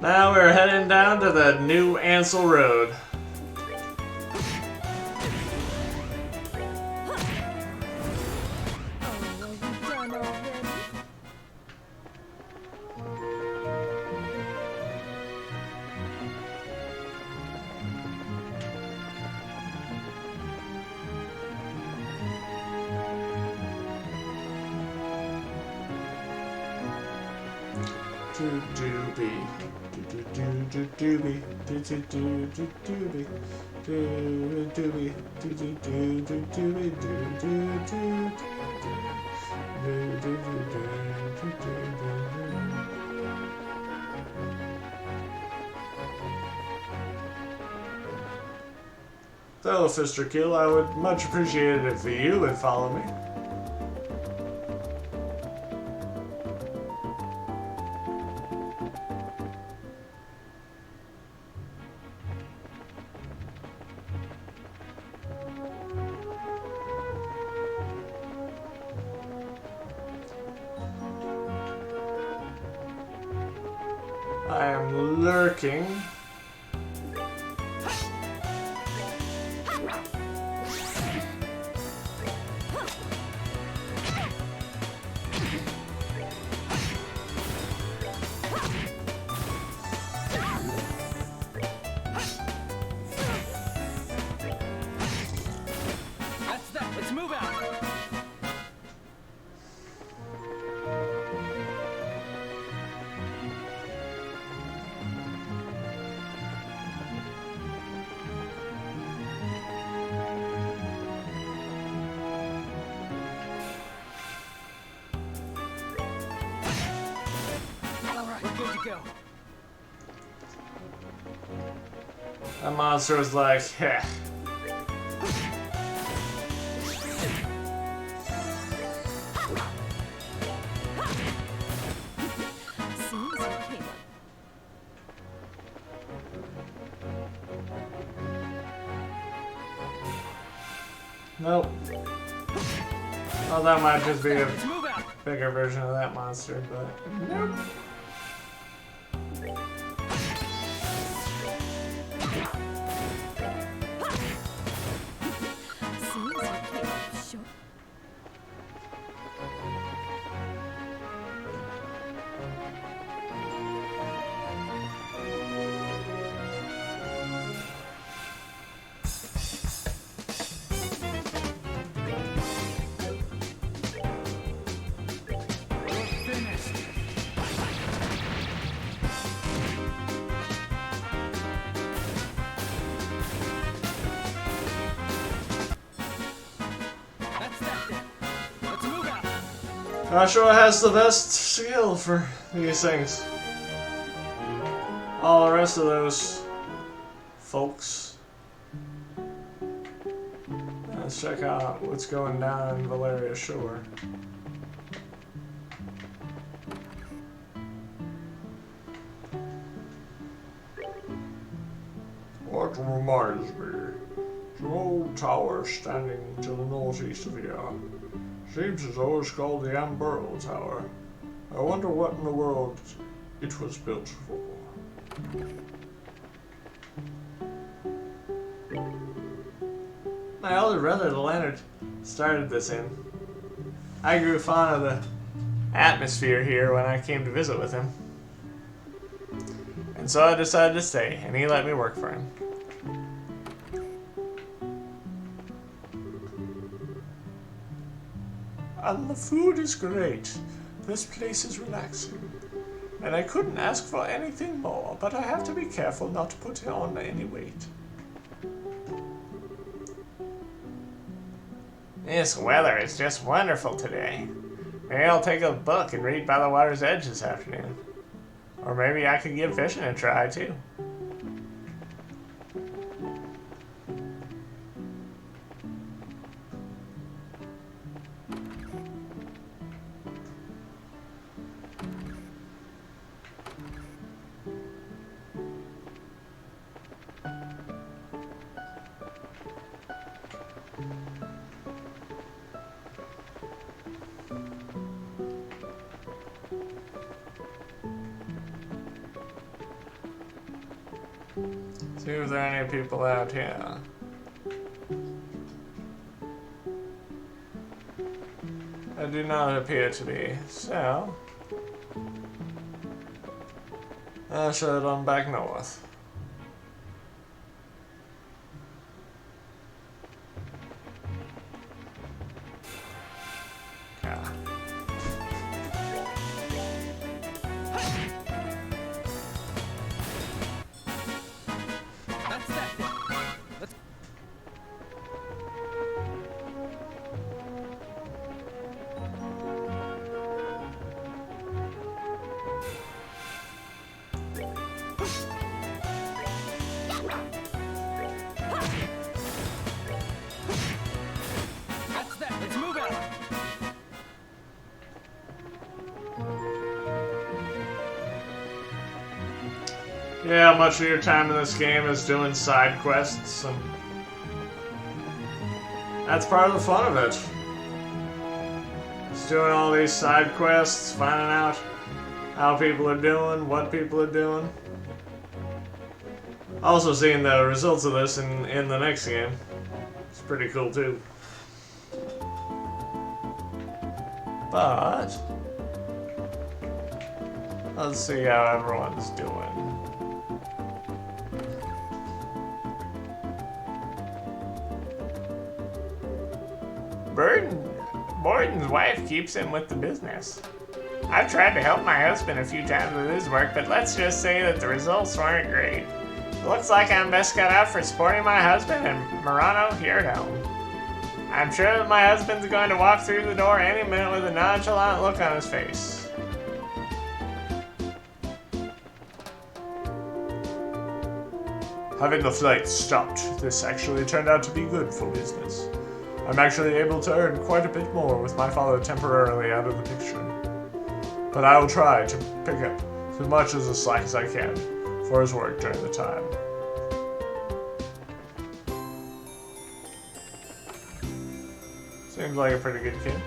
Now we're heading down to the new Ansel Road. Oh, are we done already? Fellow Fister Kill, I would much appreciate it if you would follow me. I am lurking. That's that. Let's move out. All right, we're good to go. That monster was like, heh. Seems okay. Nope. Oh, that might just be a Let's move out. bigger version of that monster, but nope. Seems okay. Sure. We're finished. That's that then. Let's move out. Joshua has the best skill for these things. All the rest of those folks. Let's check out what's going down in Valeria Shore. That reminds me. Some old tower standing to the northeast of here. Seems as though it's called the Amberl Tower. I wonder what in the world it was built for. My older brother, Leonard, started this inn. I grew fond of the atmosphere here when I came to visit with him. And so I decided to stay, and he let me work for him. And the food is great. This place is relaxing. And I couldn't ask for anything more, but I have to be careful not to put on any weight. This weather is just wonderful today. Maybe I'll take a book and read by the water's edge this afternoon. Or maybe I could give fishing a try, too. See if there are any people out here. I do not appear to be, so I shall head on back north. Yeah. That's that thing. Let's. That's that. Let's move out. Yeah, much of your time in this game is doing side quests, and that's part of the fun of it. Just doing all these side quests, finding out how people are doing, what people are doing. Also seeing the results of this in the next game. It's pretty cool too. But let's see how everyone's doing. Borden's wife keeps him with the business. I've tried to help my husband a few times with his work, but let's just say that the results weren't great. It looks like I'm best cut out for supporting my husband and Murano here at home. I'm sure that my husband's going to walk through the door any minute with a nonchalant look on his face. Having the flight stopped, this actually turned out to be good for business. I'm actually able to earn quite a bit more with my father temporarily out of the picture. But I will try to pick up as much of the slack as I can for his work during the time. Seems like a pretty good kid.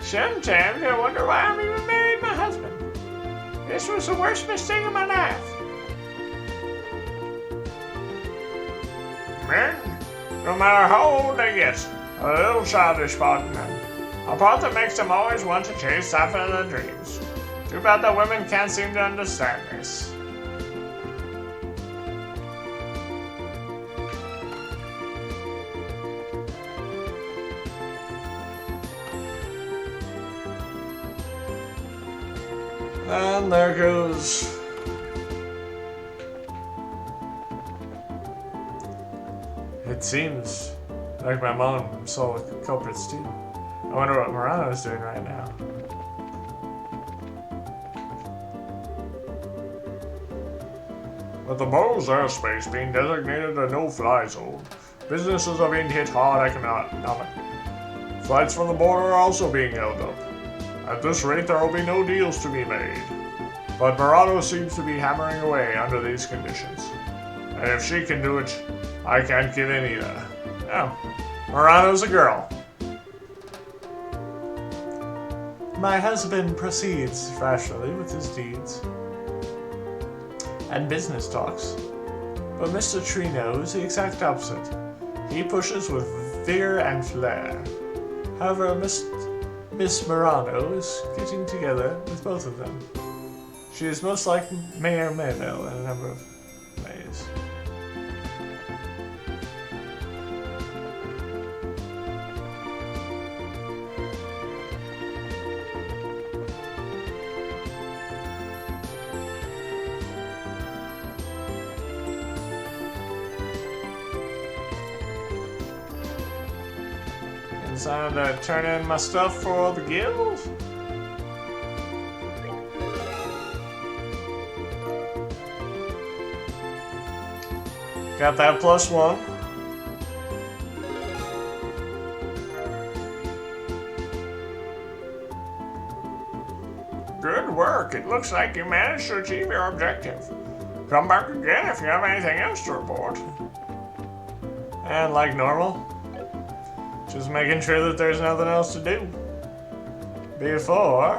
Sometimes I wonder why I'm even married my husband. This was the worst mistake of my life. Men, no matter how old they get, a little childish spot in them. A part that makes them always want to chase after their dreams. Too bad that women can't seem to understand this. And there goes it seems like my mom saw the culprits too. I wonder what Murano is doing right now. With the Bo's airspace being designated a no-fly zone, businesses are being hit hard economically. Flights from the border are also being held up. At this rate, there will be no deals to be made. But Murano seems to be hammering away under these conditions. And if she can do it, I can't get in either. Oh, Murano's a girl. My husband proceeds rationally with his deeds and business talks, but Mr. Trino is the exact opposite. He pushes with vigor and flair. However, Miss Murano is getting together with both of them. She is most like Mayor Mayville in a number of ways. It's time to turn in my stuff for the guild. Got that +1. Good work. It looks like you managed to achieve your objective. Come back again if you have anything else to report. And like normal, just making sure that there's nothing else to do before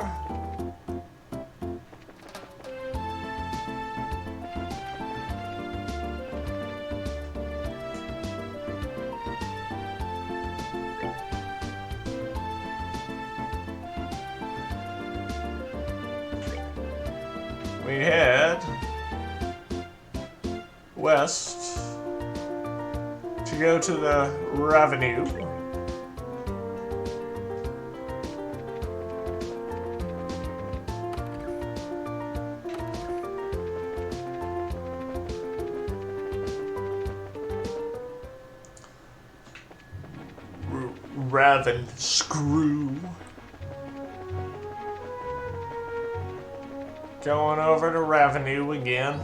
we head west to go to the Revenue. Raven Screw. Going over to Revenue again.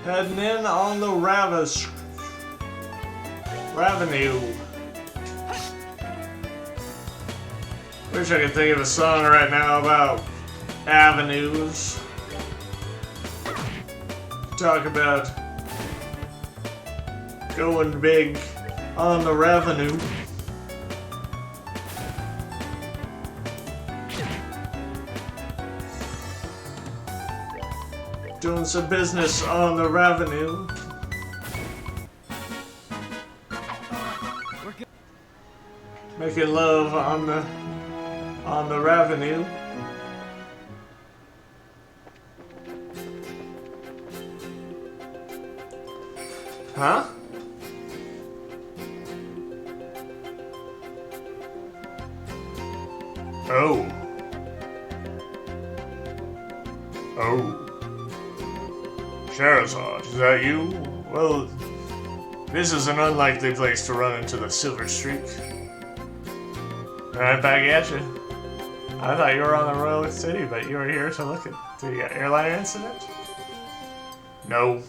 Heading in on the Revenue. Wish I could think of a song right now about avenues. Talk about going big on the revenue. Doing some business on the revenue. Making love on the revenue. Huh? Oh. Oh. Charizard, is that you? Well, this is an unlikely place to run into the Silver Streak. Right back at you. I thought you were on the Royal City, but you were here to look at the airliner incident? No.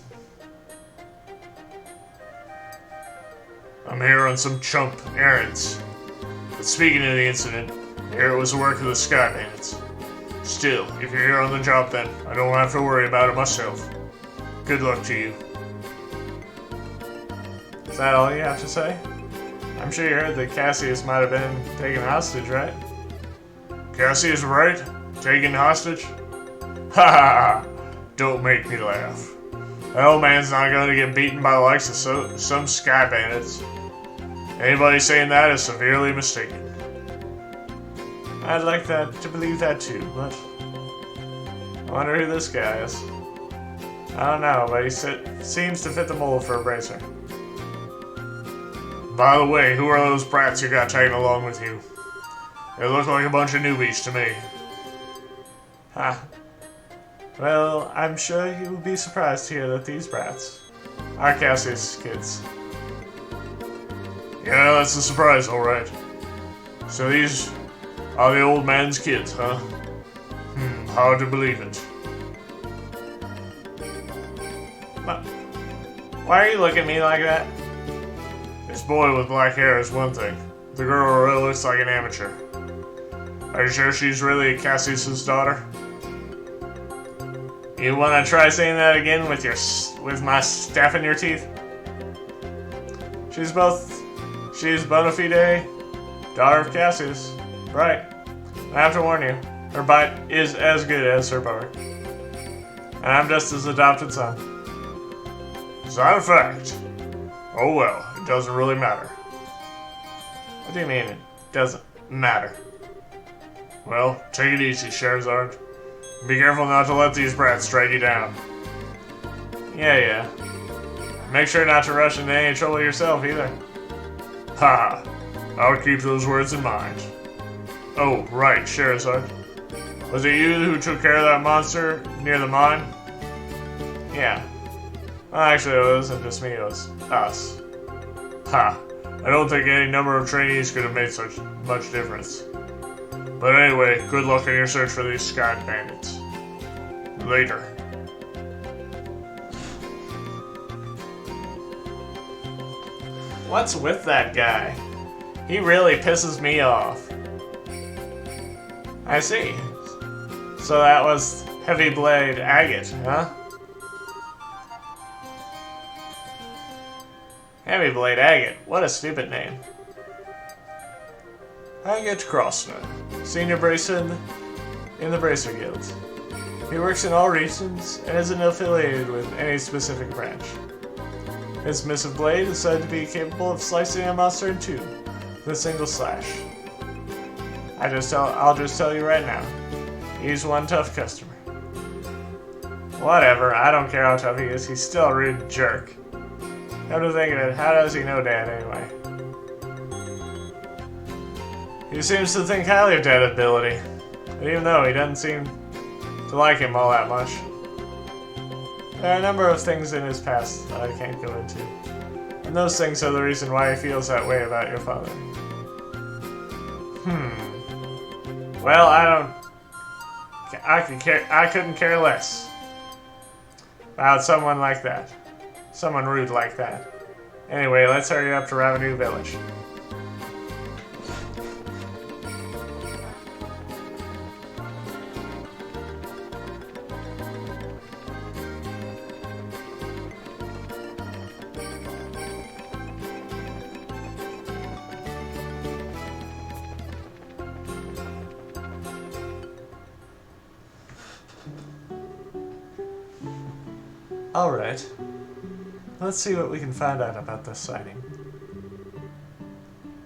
I'm here on some chump errands. But speaking of the incident, here it was the work of the Sky Bandits. Still, if you're here on the job then, I don't have to worry about it myself. Good luck to you. Is that all you have to say? I'm sure you heard that Cassius might have been taken hostage, right? Cassius, right? Taken hostage? Ha ha ha! Don't make me laugh. That old man's not going to get beaten by the likes of some Sky Bandits. Anybody saying that is severely mistaken. I'd like to believe that too, but I wonder who this guy is. I don't know, but he seems to fit the mold for a bracer. By the way, who are those brats you got taken along with you? They look like a bunch of newbies to me. Ha. Well, I'm sure you will be surprised to hear that these brats are Cassie's kids. Yeah, that's a surprise, alright. So these are the old man's kids, huh? Hard to believe it. Why are you looking at me like that? This boy with black hair is one thing. The girl really looks like an amateur. Are you sure she's really Cassius's daughter? You wanna try saying that again with my staff in your teeth? She's bona fide daughter of Cassius. Right. I have to warn you, her bite is as good as her bark. And I'm just his adopted son. Is that a fact? Oh well, it doesn't really matter. What do you mean it doesn't matter? Well, take it easy, Charizard. Be careful not to let these brats drag you down. Yeah. Make sure not to rush into any trouble yourself either. Haha, I'll keep those words in mind. Oh, right, Charizard. Was it you who took care of that monster near the mine? Yeah. Well, actually, it wasn't just me, it was us. Ha, I don't think any number of trainees could have made such much difference. But anyway, good luck in your search for these Sky Bandits. Later. What's with that guy? He really pisses me off. I see. So that was Heavy Blade Agate, huh? Heavy Blade Agate, what a stupid name. Agate Crossner, Senior Bracer in the Bracer Guild. He works in all regions and isn't affiliated with any specific branch. His missive blade is said to be capable of slicing a monster in two with a single slash. I'll just tell you right now, he's one tough customer. Whatever, I don't care how tough he is, he's still a rude jerk. Come to think of it, how does he know Dad anyway? He seems to think highly of Dad's ability, but even though he doesn't seem to like him all that much. There are a number of things in his past that I can't go into, and those things are the reason why he feels that way about your father. Well, I couldn't care less about someone like that. Someone rude like that. Anyway, let's hurry up to Ravenous Village. Alright. Let's see what we can find out about this sighting.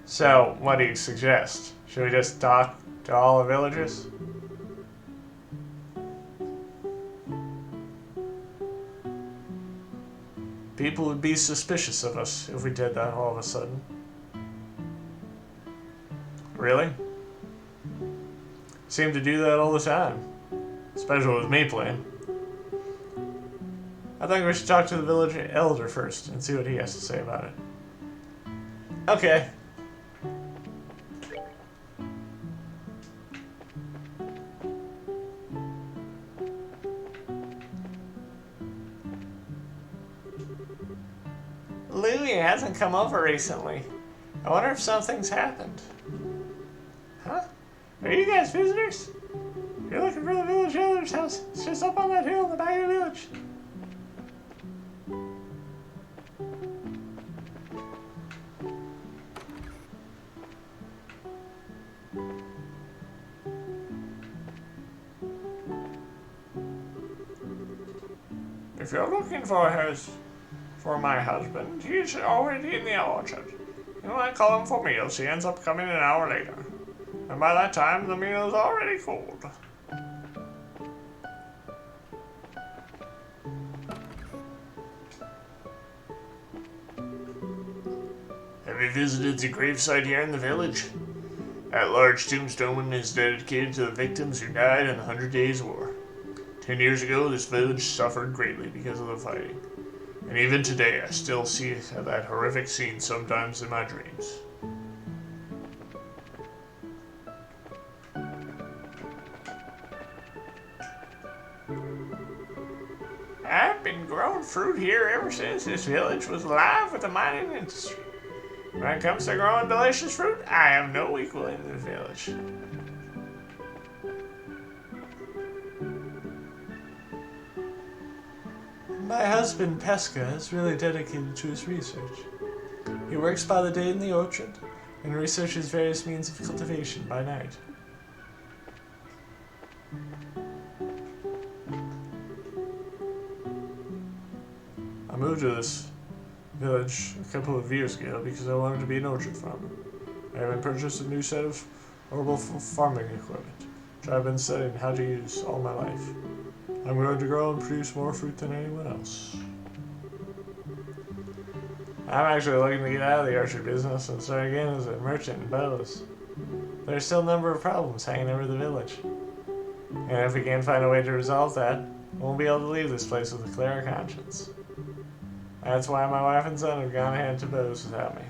So, what do you suggest? Should we just talk to all the villagers? People would be suspicious of us if we did that all of a sudden. Really? Seem to do that all the time. Especially with me playing. I think we should talk to the village elder first and see what he has to say about it. Okay. Louie hasn't come over recently. I wonder if something's happened. Huh? Are you guys visitors? You're looking for the village elder's house. It's just up on that hill in the back of the village. If you're looking for my husband, he's already in the orchard. You might call him for meals. He ends up coming an hour later. And by that time, the meal is already cold. Have you visited the gravesite here in the village? That large tombstone is dedicated to the victims who died in the 100 Days War. 10 years ago, this village suffered greatly because of the fighting. And even today, I still see that horrific scene sometimes in my dreams. I've been growing fruit here ever since this village was alive with the mining industry. When it comes to growing delicious fruit, I have no equal in the village. My husband, Pesca, is really dedicated to his research. He works by the day in the orchard and researches various means of cultivation by night. I moved to this village a couple of years ago because I wanted to be an orchard farmer. I even purchased a new set of herbal farming equipment, which I've been studying how to use all my life. I'm going to grow and produce more fruit than anyone else. I'm actually looking to get out of the orchard business and start again as a merchant in bows. There's still a number of problems hanging over the village. And if we can't find a way to resolve that, we won't be able to leave this place with a clear conscience. That's why my wife and son have gone ahead to bows without me.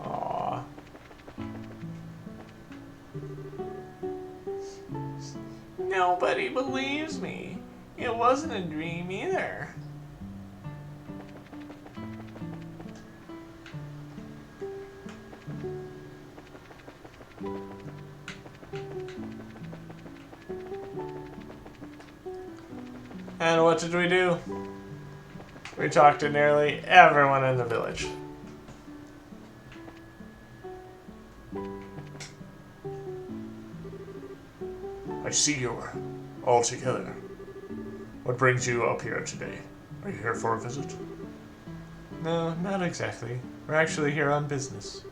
Aww. Nobody believes me. It wasn't a dream either. And what did we do? We talked to nearly everyone in the village. I see you're all together. What brings you up here today? Are you here for a visit? No, not exactly. We're actually here on business.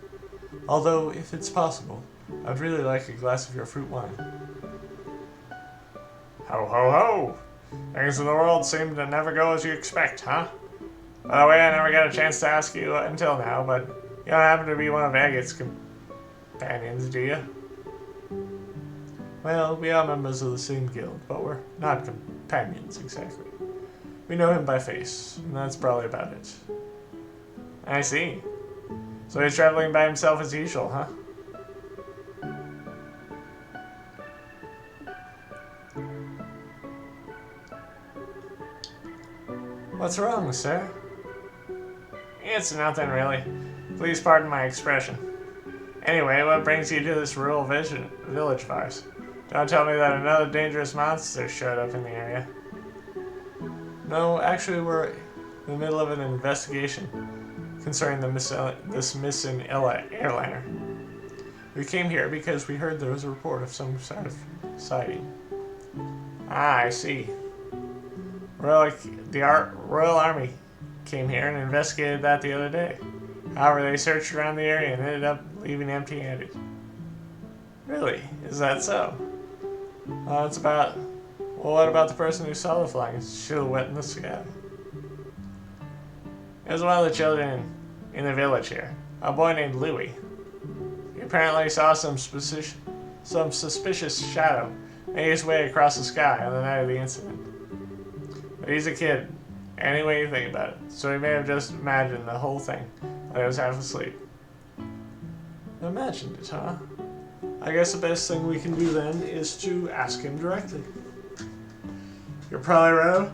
Although, if it's possible, I'd really like a glass of your fruit wine. Ho ho ho! Things in the world seem to never go as you expect, huh? By the way, I never got a chance to ask you until now, but you don't happen to be one of Agate's companions, do you? Well, we are members of the same guild, but we're not companions exactly. We know him by face, and that's probably about it. I see. So he's traveling by himself as usual, huh? What's wrong, sir? It's nothing really. Please pardon my expression. Anyway, what brings you to this rural village of ours? Don't tell me that another dangerous monster showed up in the area. No, actually we're in the middle of an investigation concerning this missing airliner. We came here because we heard there was a report of some sort of sighting. Ah, I see. The Royal Army came here and investigated that the other day. However, they searched around the area and ended up leaving empty-handed. Really? Is that so? It's about... Well, what about the person who saw the flying silhouette in the sky? It was one of the children in the village here, a boy named Louis. He apparently saw some suspicious shadow make his way across the sky on the night of the incident. But he's a kid, any way you think about it, so he may have just imagined the whole thing while he was half asleep. Imagined it, huh? I guess the best thing we can do then is to ask him directly. You're probably around?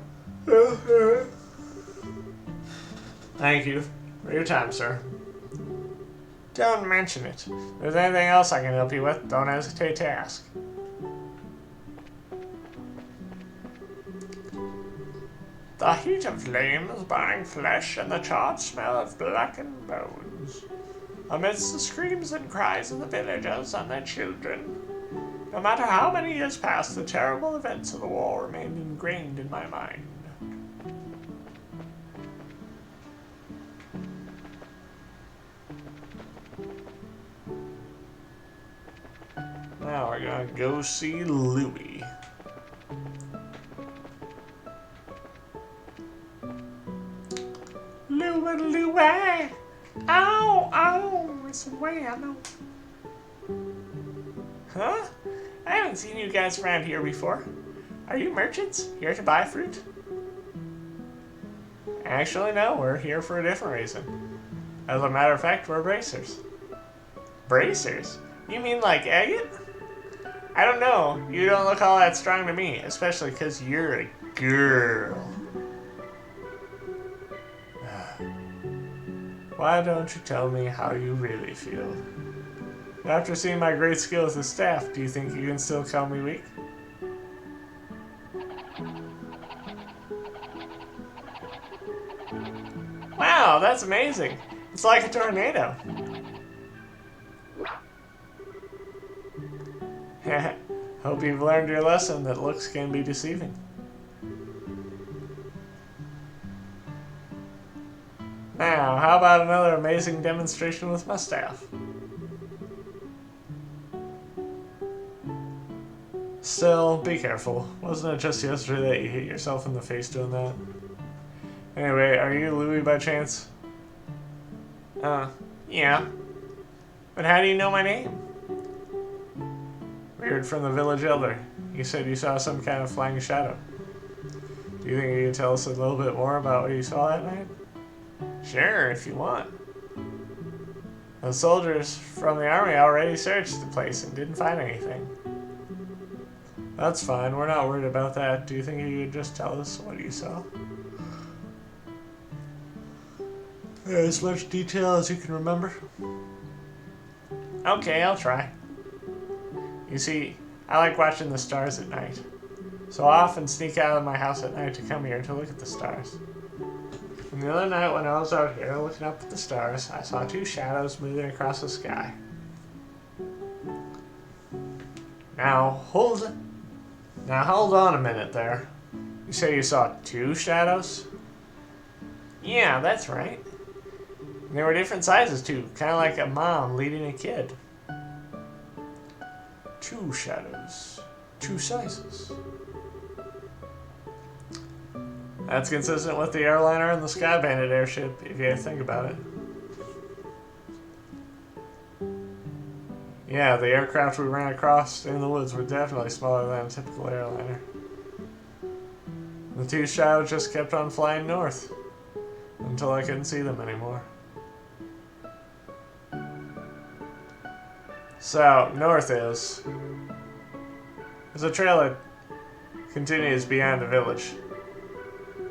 Thank you for your time, sir. Don't mention it. If there's anything else I can help you with, don't hesitate to ask. The heat of flames, burning flesh, and the charred smell of blackened bones. Amidst the screams and cries of the villagers and their children. No matter how many years passed, the terrible events of the war remained ingrained in my mind. Now we're gonna go see Louis. Louis! Ow! It's way I know. Huh? I haven't seen you guys around here before. Are you merchants here to buy fruit? Actually, no, we're here for a different reason. As a matter of fact, we're bracers. Bracers? You mean like agate? I don't know. You don't look all that strong to me, especially because you're a girl. Why don't you tell me how you really feel? After seeing my great skills as staff, do you think you can still call me weak? Wow, that's amazing. It's like a tornado. Hope you've learned your lesson that looks can be deceiving. Now, how about another amazing demonstration with my staff? Still, be careful. Wasn't it just yesterday that you hit yourself in the face doing that? Anyway, are you Louis by chance? Yeah. But how do you know my name? We heard from the village elder. You said you saw some kind of flying shadow. Do you think you can tell us a little bit more about what you saw that night? Sure, if you want. The soldiers from the army already searched the place and didn't find anything. That's fine, we're not worried about that. Do you think you could just tell us what you saw? As much detail as you can remember. Okay, I'll try. You see, I like watching the stars at night. So I often sneak out of my house at night to come here to look at the stars. And the other night when I was out here looking up at the stars, I saw two shadows moving across the sky. Now hold on a minute there. You say you saw two shadows? Yeah, that's right. And they were different sizes too, kind of like a mom leading a kid. Two shadows. Two sizes. That's consistent with the airliner and the Sky Bandit airship, if you think about it. Yeah, the aircraft we ran across in the woods were definitely smaller than a typical airliner. The two shadows just kept on flying north until I couldn't see them anymore. So, north is there's a trail that continues beyond the village.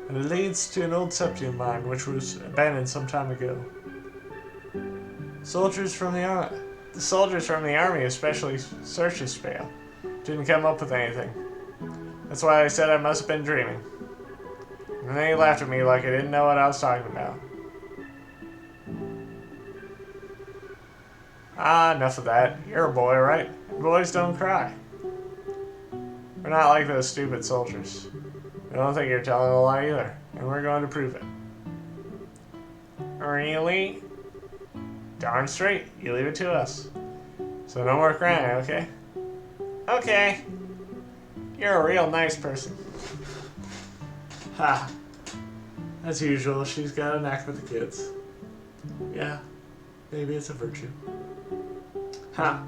And it leads to an old septium mine, which was abandoned some time ago. The soldiers from the army especially searched this trail. Didn't come up with anything. That's why I said I must have been dreaming. And then he laughed at me like I didn't know what I was talking about. Ah, enough of that. You're a boy, right? And boys don't cry. We're not like those stupid soldiers. I don't think you're telling a lie either, and we're going to prove it. Really? Darn straight. You leave it to us. So no more crying, okay? Okay. You're a real nice person. Ha. As usual, she's got a knack for the kids. Yeah, maybe it's a virtue. Ha.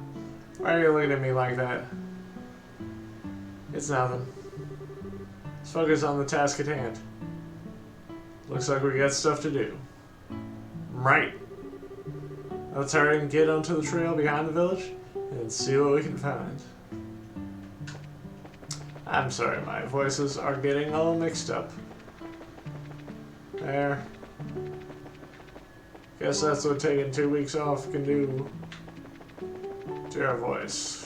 Why are you looking at me like that? It's nothing. Let's focus on the task at hand. Looks like we got stuff to do. Right. Let's hurry and get onto the trail behind the village and see what we can find. I'm sorry, my voices are getting all mixed up. There. Guess that's what taking 2 weeks off can do to your voice.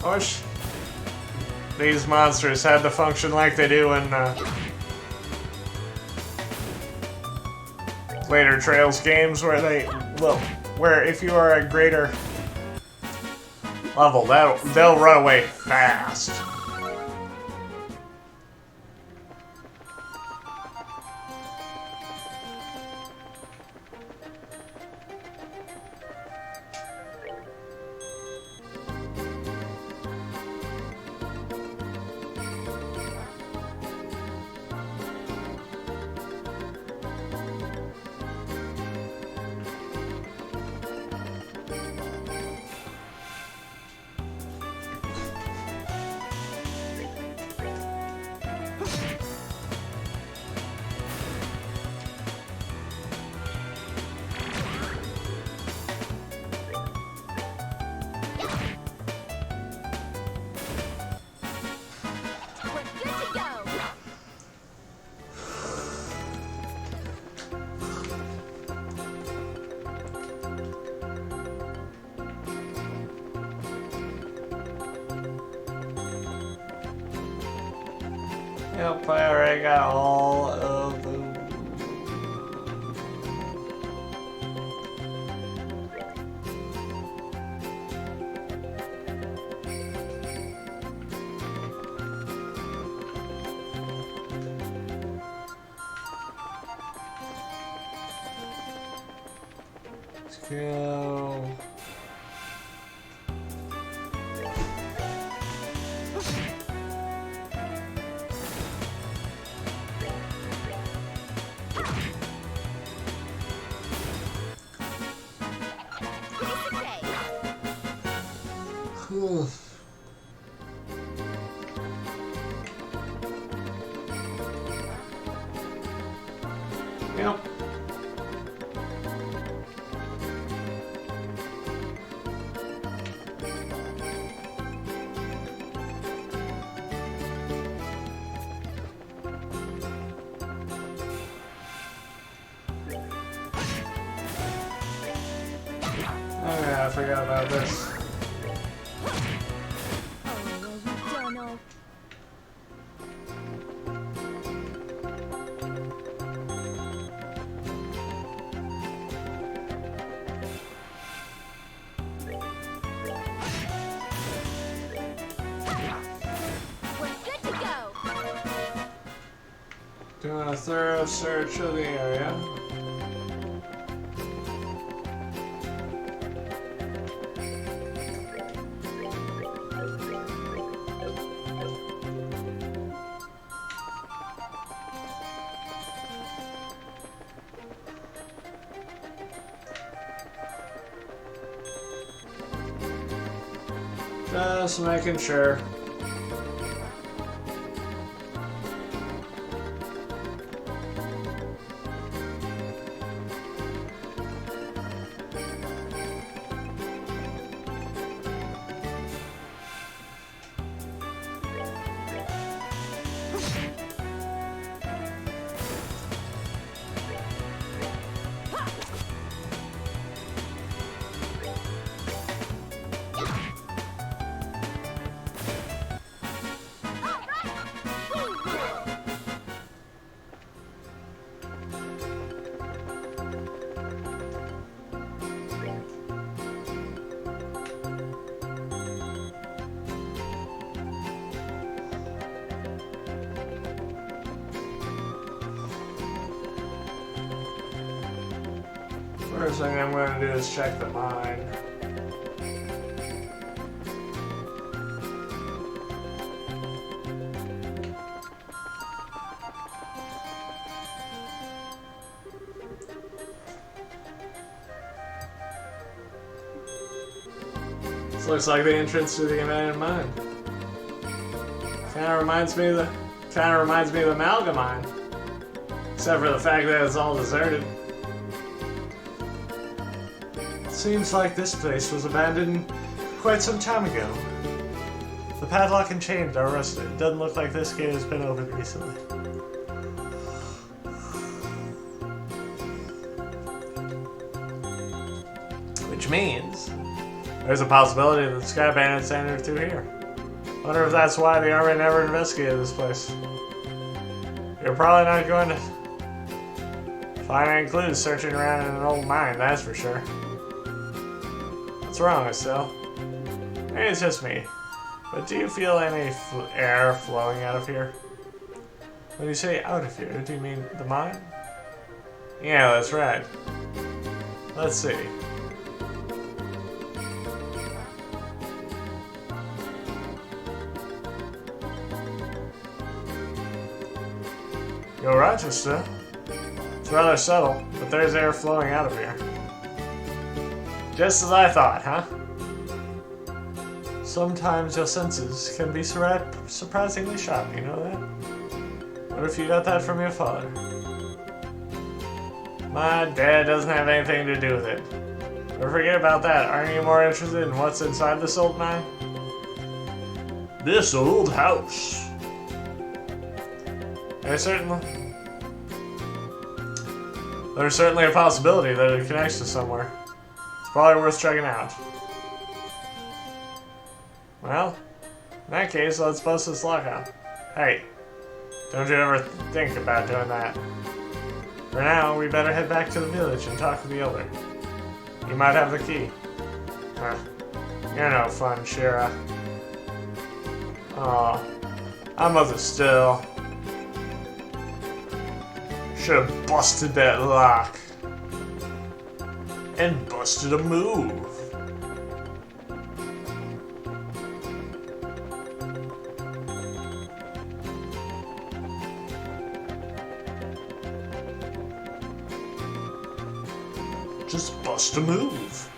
I wish these monsters had to function like they do in later Trails games where where if you are a greater level, they'll run away fast. We're good to go. Yep, I already got all of the. Let's go. Piece of cake. Yep. Oh yeah, I forgot about this. Oh, are we done all? We're good to go. Doing a thorough search of the area. Just making sure. First thing I'm going to do is check the mine. This looks like the entrance to the abandoned mine. Kind of reminds me of the Malga mine, except for the fact that it's all deserted. Seems like this place was abandoned quite some time ago. The padlock and chains are rusted. It doesn't look like this gate has been opened recently. Which means there's a possibility that the Sky Bandits entered through here. Wonder if that's why the army never investigated this place. You're probably not going to Find any clues searching around in an old mine, that's for sure. What's wrong, Estelle? Maybe it's just me, but do you feel any air flowing out of here? When you say out of here, do you mean the mine? Yeah, that's right. Let's see. You're right, Estelle. It's rather subtle, but there's air flowing out of here. Just as I thought, huh? Sometimes your senses can be surprisingly sharp, you know that? What if you got that from your father? My dad doesn't have anything to do with it. But forget about that. Aren't you more interested in what's inside this old mine? This old house. There's certainly a possibility that it connects to somewhere. It's probably worth checking out. Well, in that case, let's bust this lock out. Hey, don't you ever think about doing that. For now, we better head back to the village and talk to the elder. He might have the key. You're no fun, Shira. Aw, I'm Mother still. Should've busted that lock. And busted a move. Just bust a move.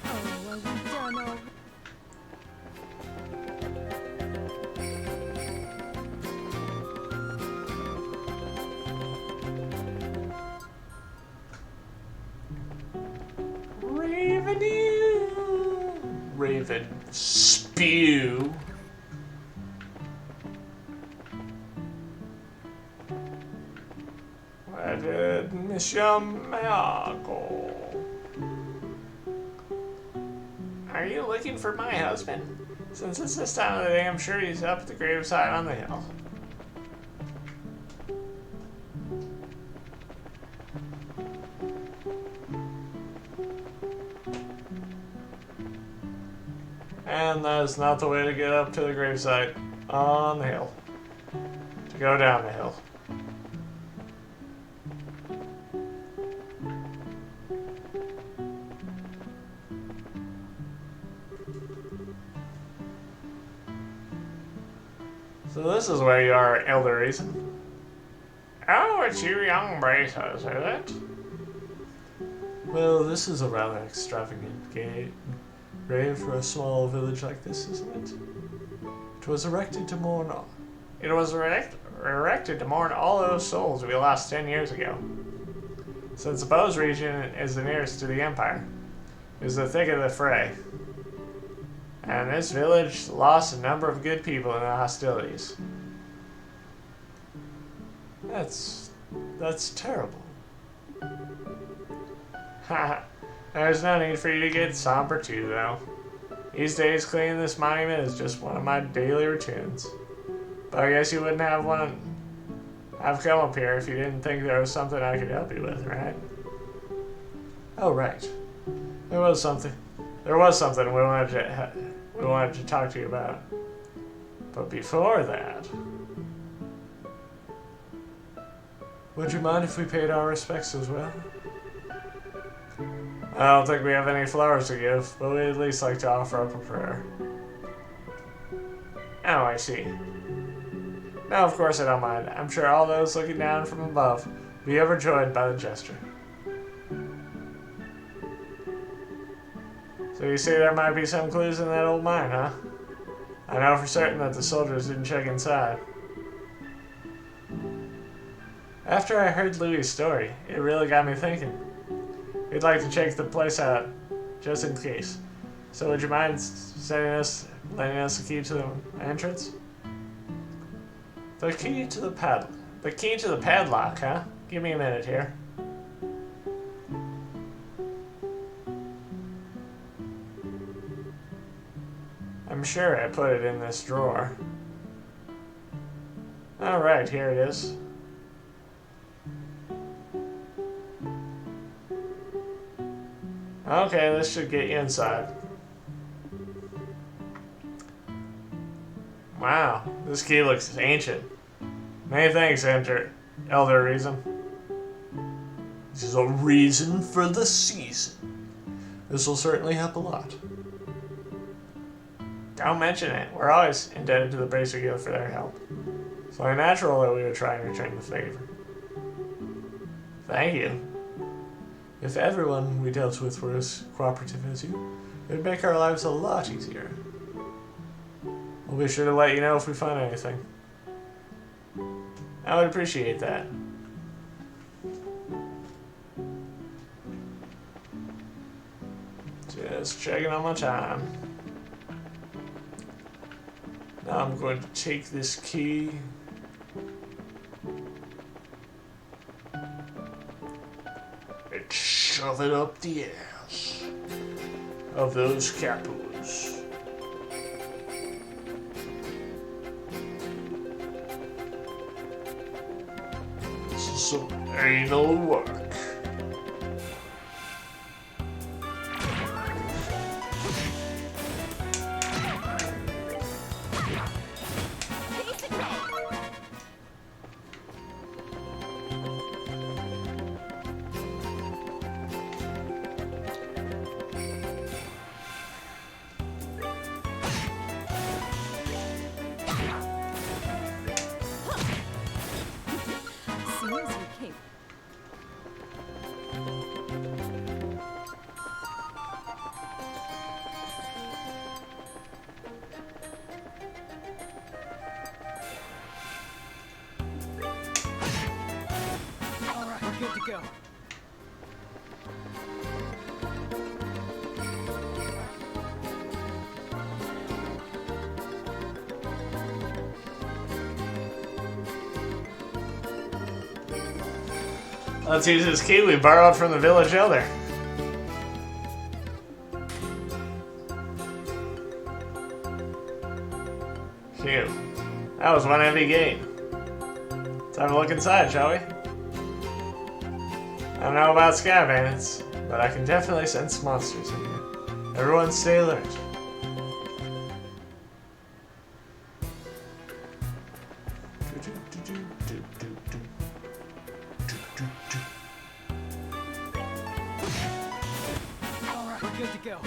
Oh, are we done already? Raven spew. Where did Monsieur Mago? Are you looking for my husband? Since it's this time of the day, I'm sure he's up at the graveside on the hill. And that is not the way to get up to the gravesite on the hill. To go down the hill. So this is where you are, Elder Reason. Oh, it's you young bracers, is it? Well, this is a rather extravagant grave for a small village like this, isn't it? It was erected to mourn all. It was erected to mourn all those souls we lost 10 years ago. Since the Bose region is the nearest to the Empire, it was the thick of the fray. And this village lost a number of good people in the hostilities. That's terrible. Haha. There's no need for you to get somber too, though. These days, cleaning this monument is just one of my daily routines. But I guess you wouldn't have come up here if you didn't think there was something I could help you with, right? Oh, right. There was something we wanted to talk to you about. But before that, would you mind if we paid our respects as well? I don't think we have any flowers to give, but we'd at least like to offer up a prayer. Oh, I see. No, of course I don't mind. I'm sure all those looking down from above will be overjoyed by the gesture. So you see there might be some clues in that old mine, huh? I know for certain that the soldiers didn't check inside. After I heard Louis' story, it really got me thinking. We'd like to check the place out, just in case. So would you mind letting us the key to the entrance? The key to the padlock, huh? Give me a minute here. I'm sure I put it in this drawer. Alright, here it is. Okay, this should get you inside. Wow, this key looks ancient. Many thanks, Elder Reason. This is a reason for the season. This will certainly help a lot. Don't mention it. We're always indebted to the Bracer Guild for their help. It's only natural that we would try and return the favor. Thank you. If everyone we dealt with were as cooperative as you, it would make our lives a lot easier. We'll be sure to let you know if we find anything. I would appreciate that. Just checking on my time. Now I'm going to take this key and shove it up the ass of those capos. This is some anal work. Seems you came. All right, we're good to go. Let's use this key we borrowed from the village elder. Phew. That was one heavy gate. Time to look inside, shall we? I don't know about scav bandits, but I can definitely sense monsters in here. Everyone stay alert. All right, we're good to go.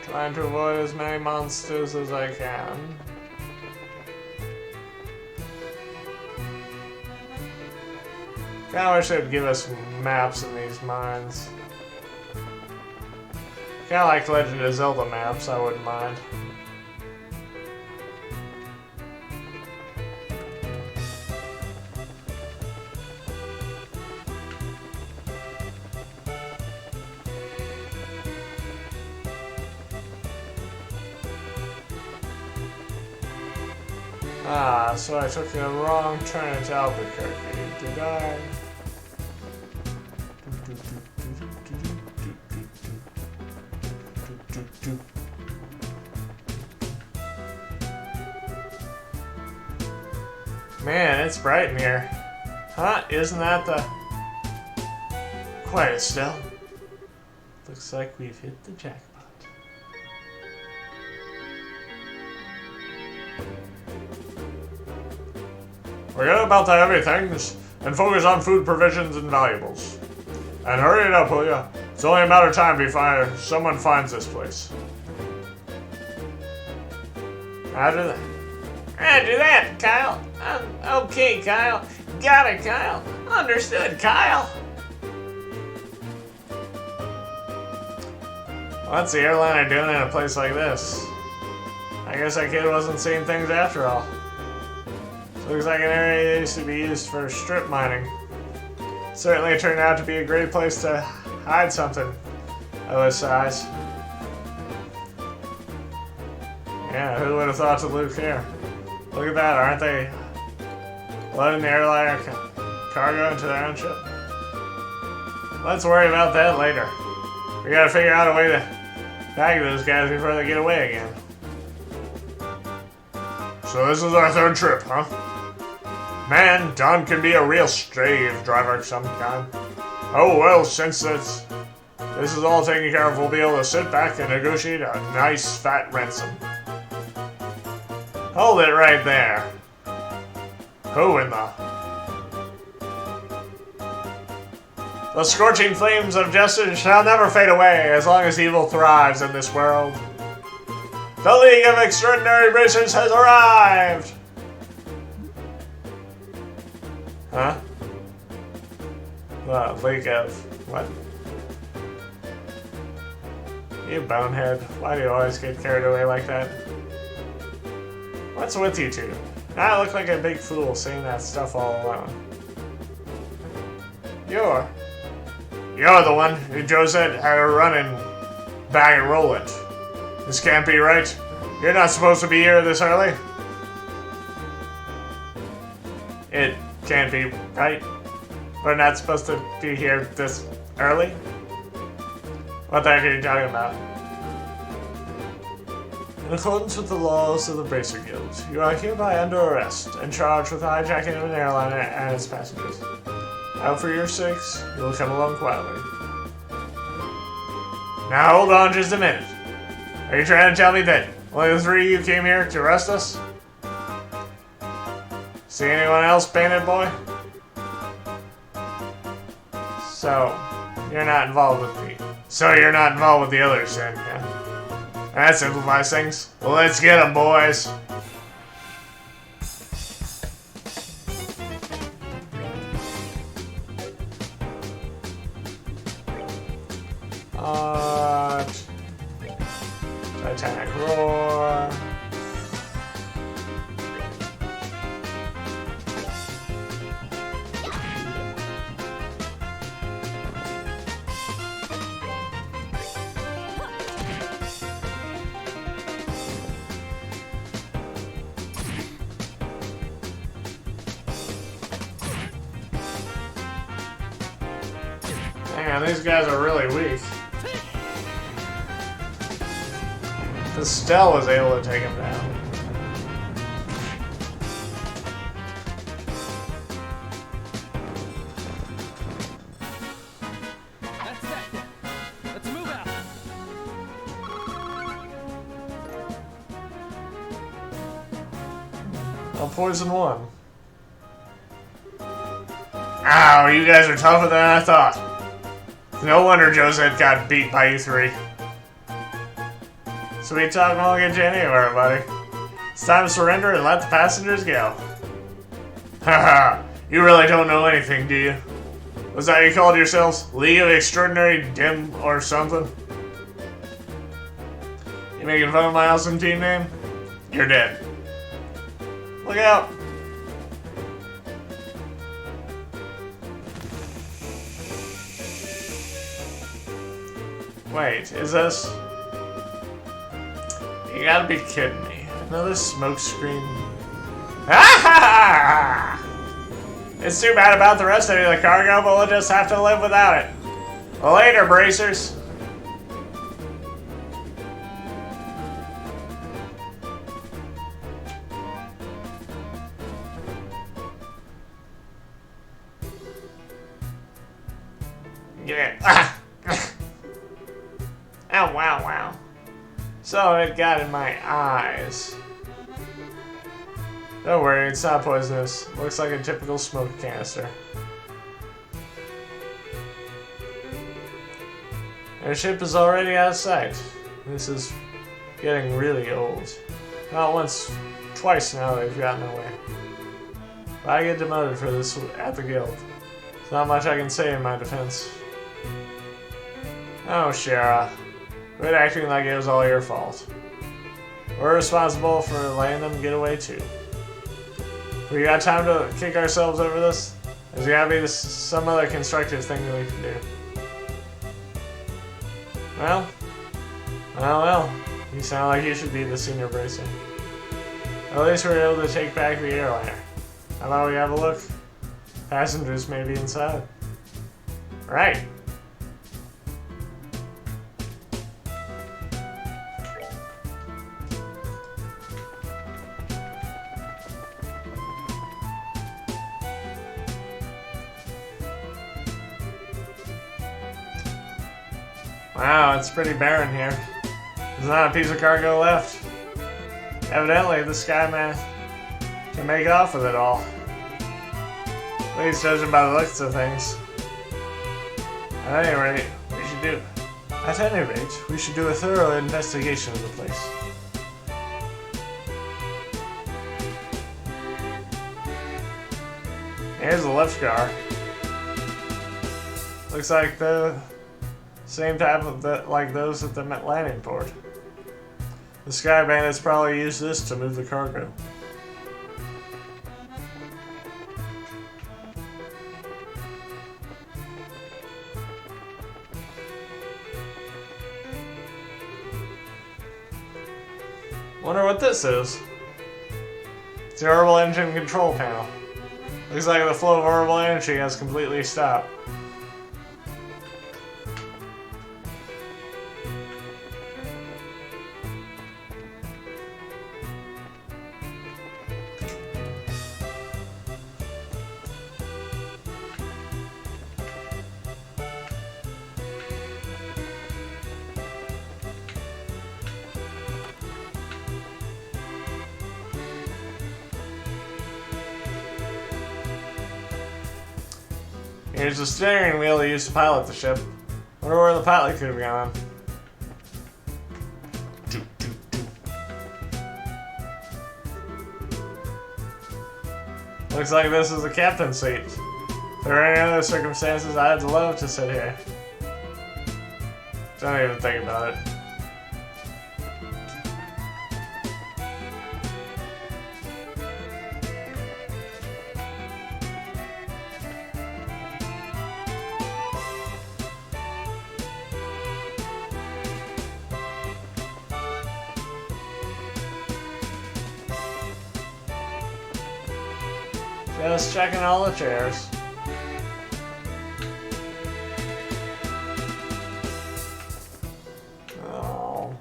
Trying to avoid as many monsters as I can. Kinda wish they'd give us maps in these mines. Kinda like Legend of Zelda maps, I wouldn't mind. Ah, so I took a wrong turn into Albuquerque, did I? Man, it's bright in here. Huh? Isn't that the... Quiet still. Looks like we've hit the jackpot. Forget about the heavy things and focus on food provisions and valuables. And hurry it up, will ya? It's only a matter of time before someone finds this place. After that, Kyle. Okay, Kyle. Got it, Kyle. Understood, Kyle. What's the airliner doing in a place like this? I guess that kid wasn't seeing things after all. Looks like an area that used to be used for strip mining. Certainly it turned out to be a great place to hide something of this size. Yeah, who would have thought to look here? Look at that, aren't they letting the airliner cargo into their own ship? Let's worry about that later. We gotta figure out a way to bag those guys before they get away again. So this is our third trip, huh? Man, Don can be a real slave driver of some kind. Oh well, since this is all taken care of, we'll be able to sit back and negotiate a nice fat ransom. Hold it right there. Who in the... The scorching flames of justice shall never fade away as long as evil thrives in this world. The League of Extraordinary Bracers has arrived! Huh? The League of... what? You bonehead. Why do you always get carried away like that? What's with you two? I look like a big fool saying that stuff all alone. You're the one who Joe said had a run and bag and roll it. This can't be right. You're not supposed to be here this early. It can't be right. We're not supposed to be here this early? What the heck are you talking about? In accordance with the laws of the Bracer Guild, you are hereby under arrest and charged with hijacking of an airliner and its passengers. Now for your sakes, you will come along quietly. Now hold on just a minute. Are you trying to tell me that only the three of you came here to arrest us? See anyone else, Bandit Boy? So, you're not involved with me. So you're not involved with the others then, yeah? That simplifies things. Well, let's get them, boys. Titanic Roar. Man, these guys are really weak. Estelle was able to take him down. That's that then. Let's move out. I'll poison one. Ow, you guys are tougher than I thought. No wonder Josette got beat by you three. Sweet talk won't get you anywhere, buddy. It's time to surrender and let the passengers go. Haha, you really don't know anything, do you? Was that you called yourselves? League of Extraordinary Dim or something? You making fun of my awesome team name? You're dead. Look out! Wait, is this... You gotta be kidding me. Another smoke screen. Ah! It's too bad about the rest of the cargo, but we'll just have to live without it. Later, bracers. Yeah. Oh, wow, wow. So it got in my eyes. Don't worry, it's not poisonous. Looks like a typical smoke canister. Our ship is already out of sight. This is getting really old. Not once, twice now they've gotten away. But I get demoted for this at the guild. There's not much I can say in my defense. Oh, Shara. Quit acting like it was all your fault. We're responsible for letting them get away too. We got time to kick ourselves over this? There's gotta be some other constructive thing that we can do. Well, you sound like you should be the senior bracer. At least we're able to take back the airliner. How about we have a look? Passengers may be inside. Right. Wow, it's pretty barren here. There's not a piece of cargo left. Evidently, the Skyman can make off with it all. At least judging by the looks of things. At any rate, we should do a thorough investigation of the place. Here's the lift car. Looks like the same type of like those at the landing port. The Sky Bandits probably used this to move the cargo. Wonder what this is. It's the orbital engine control panel. Looks like the flow of orbital energy has completely stopped. Here's the steering wheel used to pilot the ship. Wonder where the pilot could have gone. Looks like this is the captain's seat. If there were any other circumstances, I'd love to sit here. Don't even think about it. Just checking all the chairs. Oh.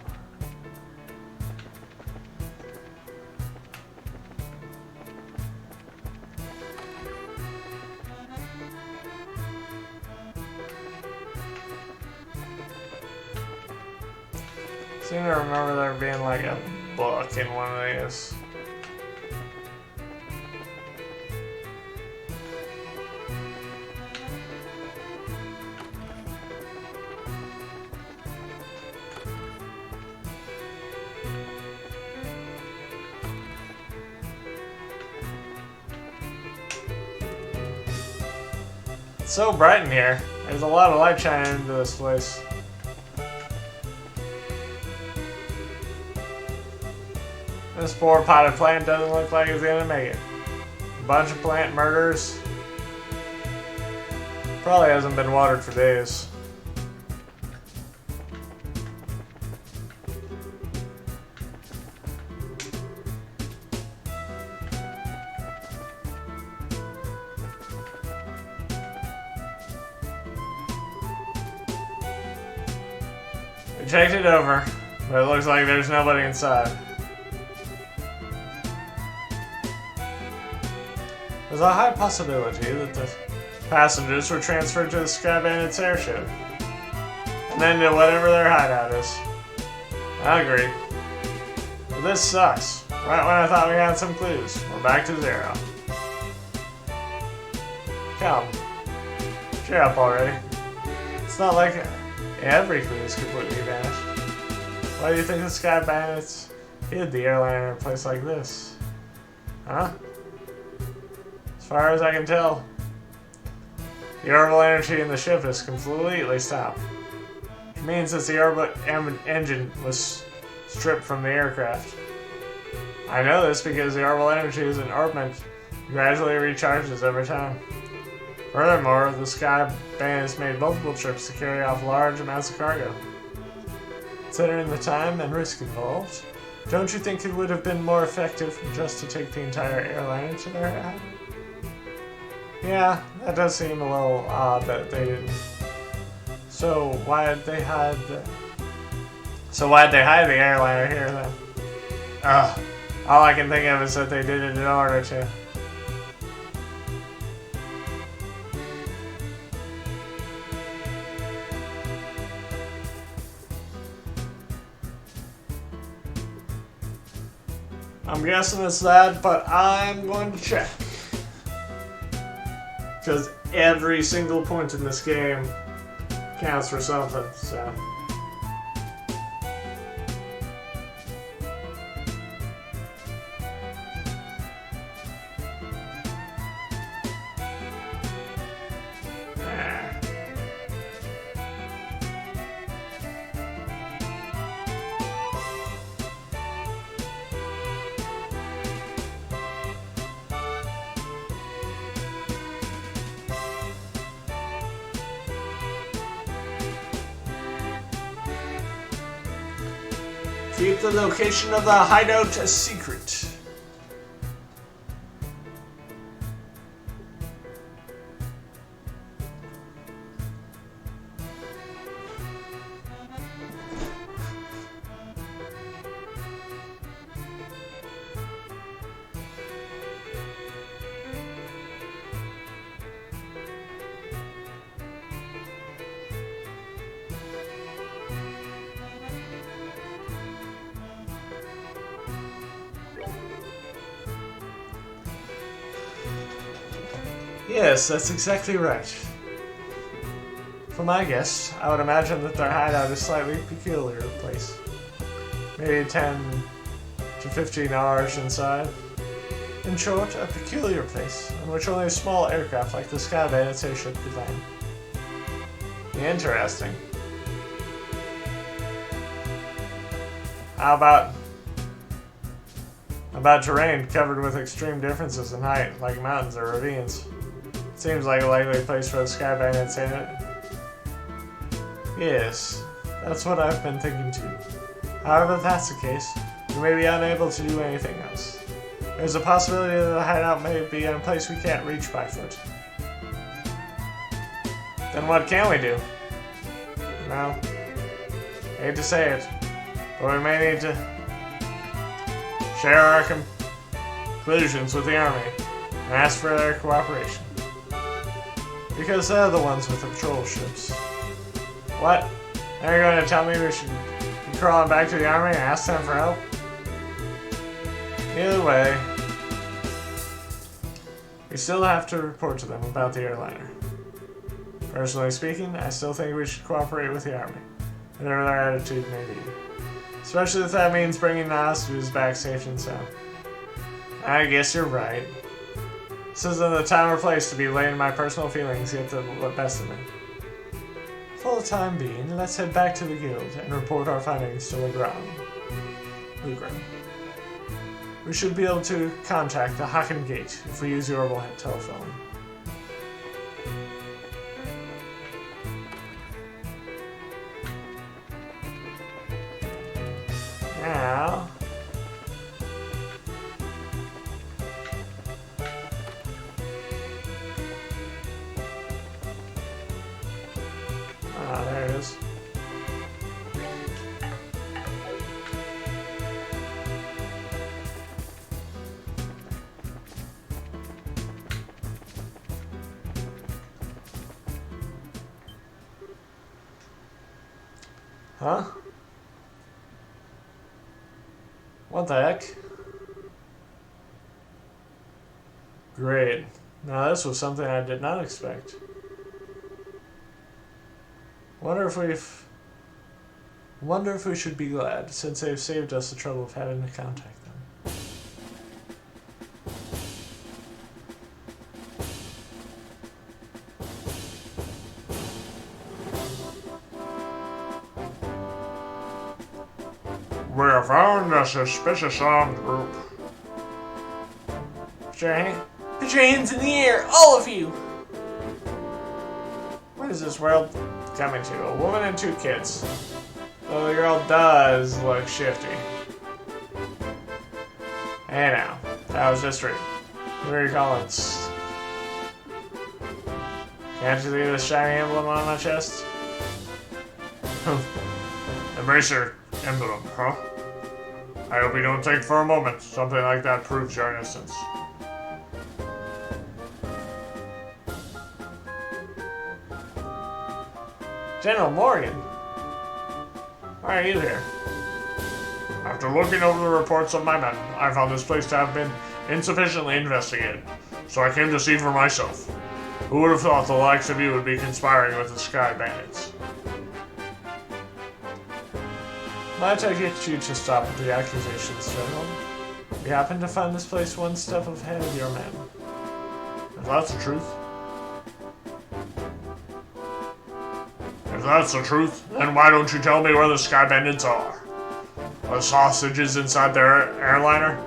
Seem to remember there being like a book in one of these. It's so bright in here. There's a lot of light shining into this place. This poor potted plant doesn't look like it's gonna make it. A bunch of plant murders. Probably hasn't been watered for days. We checked it over, but it looks like there's nobody inside. There's a high possibility that the passengers were transferred to the Sky Bandits airship, and then to whatever their hideout is. I agree. But this sucks. Right when I thought we had some clues, we're back to zero. Come. Cheer up already. It's not like every clue is completely vanished. Why do you think the Sky Bandits hid the airliner in a place like this? Huh? As far as I can tell, the orbital energy in the ship is completely stopped. Which means that the orbital engine was stripped from the aircraft. I know this because the orbital energy is in orbit and gradually recharges over time. Furthermore, the Sky Bandits made multiple trips to carry off large amounts of cargo. Considering the time and risk involved, don't you think it would have been more effective just to take the entire airliner to their Yeah, that does seem a little odd that they didn't. So why did they hide the... So why'd they hide the airliner here then? Ugh. All I can think of is that they did it in order to... I'm guessing it's that, but I'm going to check. Because every single point in this game counts for something, so... Keep the location of the hideout a secret. Yes, that's exactly right. For my guess, I would imagine that their hideout is slightly peculiar place. Maybe 10 to 15 hours inside. In short, a peculiar place, in which only a small aircraft like the Sky Bandits airship could land. Interesting. How about terrain covered with extreme differences in height, like mountains or ravines? Seems like a likely place for the Sky Bandits, ain't it? Yes, that's what I've been thinking too. However, if that's the case, we may be unable to do anything else. There's a possibility that the hideout may be in a place we can't reach by foot. Then what can we do? Well, I hate to say it, but we may need to share our conclusions with the army and ask for their cooperation. Because they're the ones with the patrol ships. What? Are you going to tell me we should be crawling back to the army and ask them for help? Either way, we still have to report to them about the airliner. Personally speaking, I still think we should cooperate with the army, whatever their attitude may be. Especially if that means bringing the hostages back safe and sound. I guess you're right. This isn't the time or place to be laying my personal feelings get the best of me. For the time being, let's head back to the guild and report our findings to Legrand. We should be able to contact the Haken Gate if we use your overhead telephone. Now... Ah, there it is. Huh? What the heck? Great. Now this was something I did not expect. Wonder if we should be glad, since they've saved us the trouble of having to contact them. We have found a suspicious armed group. Put your hands in the air, all of you! What is this world coming to? A woman and 2 kids. So the girl does look shifty. Hey now, that was just right. What are you calling? Can't you see the shiny emblem on my chest? The bracer emblem, huh? I hope you don't think for a moment something like that proves your innocence. General Morgan? Why are you here? After looking over the reports of my men, I found this place to have been insufficiently investigated, so I came to see for myself. Who would have thought the likes of you would be conspiring with the Sky Bandits? Might I get you to stop with the accusations, General? We happen to find this place one step ahead of your men. If that's the truth. If that's the truth, then why don't you tell me where the Sky Bandits are? The sausages inside their airliner?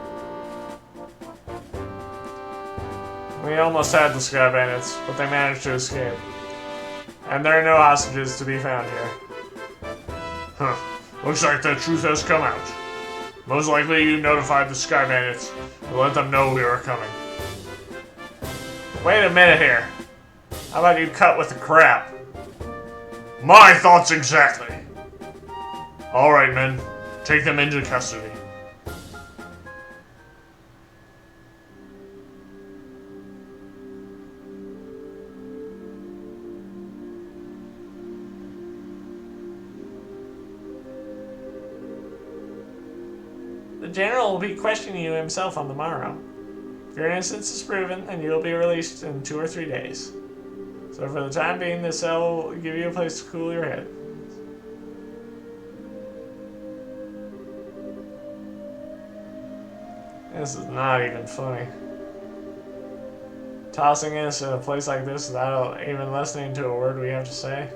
We almost had the Sky Bandits, but they managed to escape. And there are no hostages to be found here. Huh. Looks like the truth has come out. Most likely you notified the Sky Bandits to let them know we were coming. Wait a minute here. How about you cut with the crap? My thoughts exactly. Alright, men. Take them into custody. The General will be questioning you himself on the morrow. If your innocence is proven, then you will be released in 2 or 3 days. So for the time being, this cell will give you a place to cool your head. This is not even funny. Tossing us in a place like this without even listening to a word we have to say.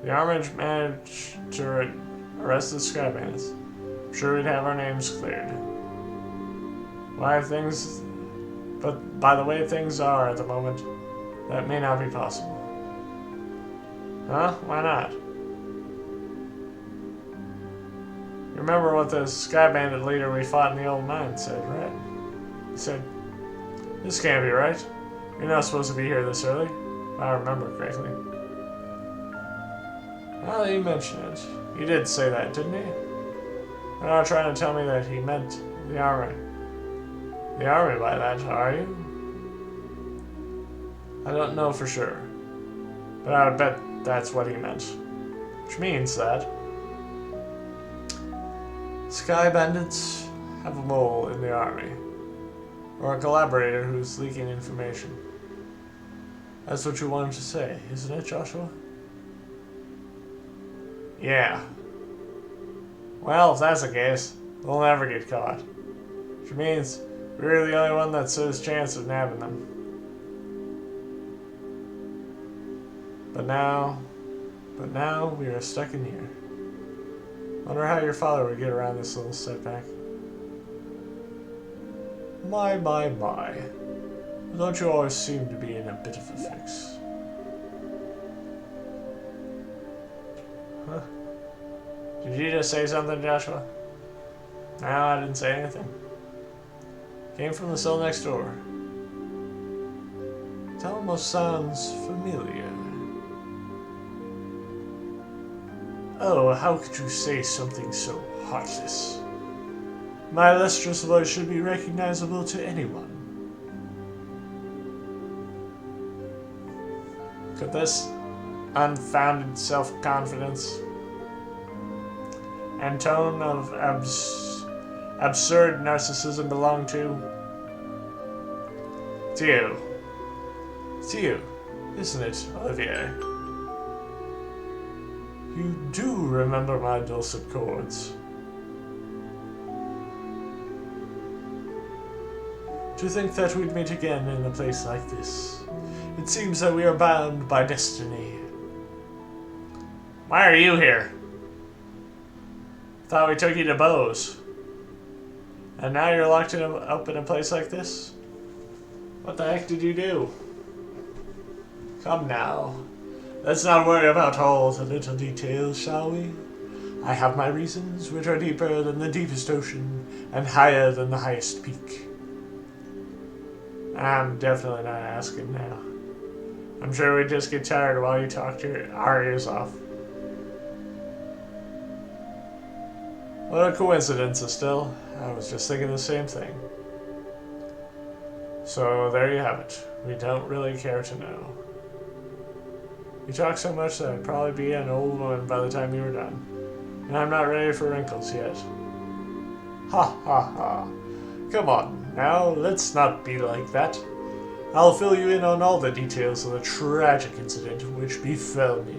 The army managed to arrest the Sky Bandits. I'm sure we'd have our names cleared. But by the way things are at the moment, that may not be possible. Huh? Why not? You remember what the Sky Bandit leader we fought in the old mine said, right? He said, "This can't be right. You're not supposed to be here this early," if I remember correctly. Now that you mention it, he did say that, didn't he? You're not trying to tell me that he meant the army. The army by that, are you? I don't know for sure, but I would bet that's what he meant. Which means that Sky Bandits have a mole in the army, or a collaborator who's leaking information. That's what you wanted to say, isn't it, Joshua? Yeah. Well, if that's the case, they'll never get caught. Which means we're the only one that stood a chance of nabbing them. But now we are stuck in here. Wonder how your father would get around this little setback. My. Don't you always seem to be in a bit of a fix? Huh? Did you just say something, Joshua? No, I didn't say anything. Came from the cell next door. It almost sounds familiar. Oh, how could you say something so heartless? My lustrous voice should be recognizable to anyone. Could this unfounded self-confidence and tone of absurd narcissism belong to you? It's you, isn't it, Olivier? You do remember my dulcet chords. To think that we'd meet again in a place like this. It seems that we are bound by destiny. Why are you here? Thought we took you to Bose. And now you're locked up in a place like this? What the heck did you do? Come now. Let's not worry about all the little details, shall we? I have my reasons, which are deeper than the deepest ocean, and higher than the highest peak. I'm definitely not asking now. I'm sure we'd just get tired while you talked our ears off. What a coincidence, Estelle. I was just thinking the same thing. So there you have it. We don't really care to know. You talk so much that I'd probably be an old woman by the time you were done. And I'm not ready for wrinkles yet. Ha ha ha. Come on, now, let's not be like that. I'll fill you in on all the details of the tragic incident which befell me.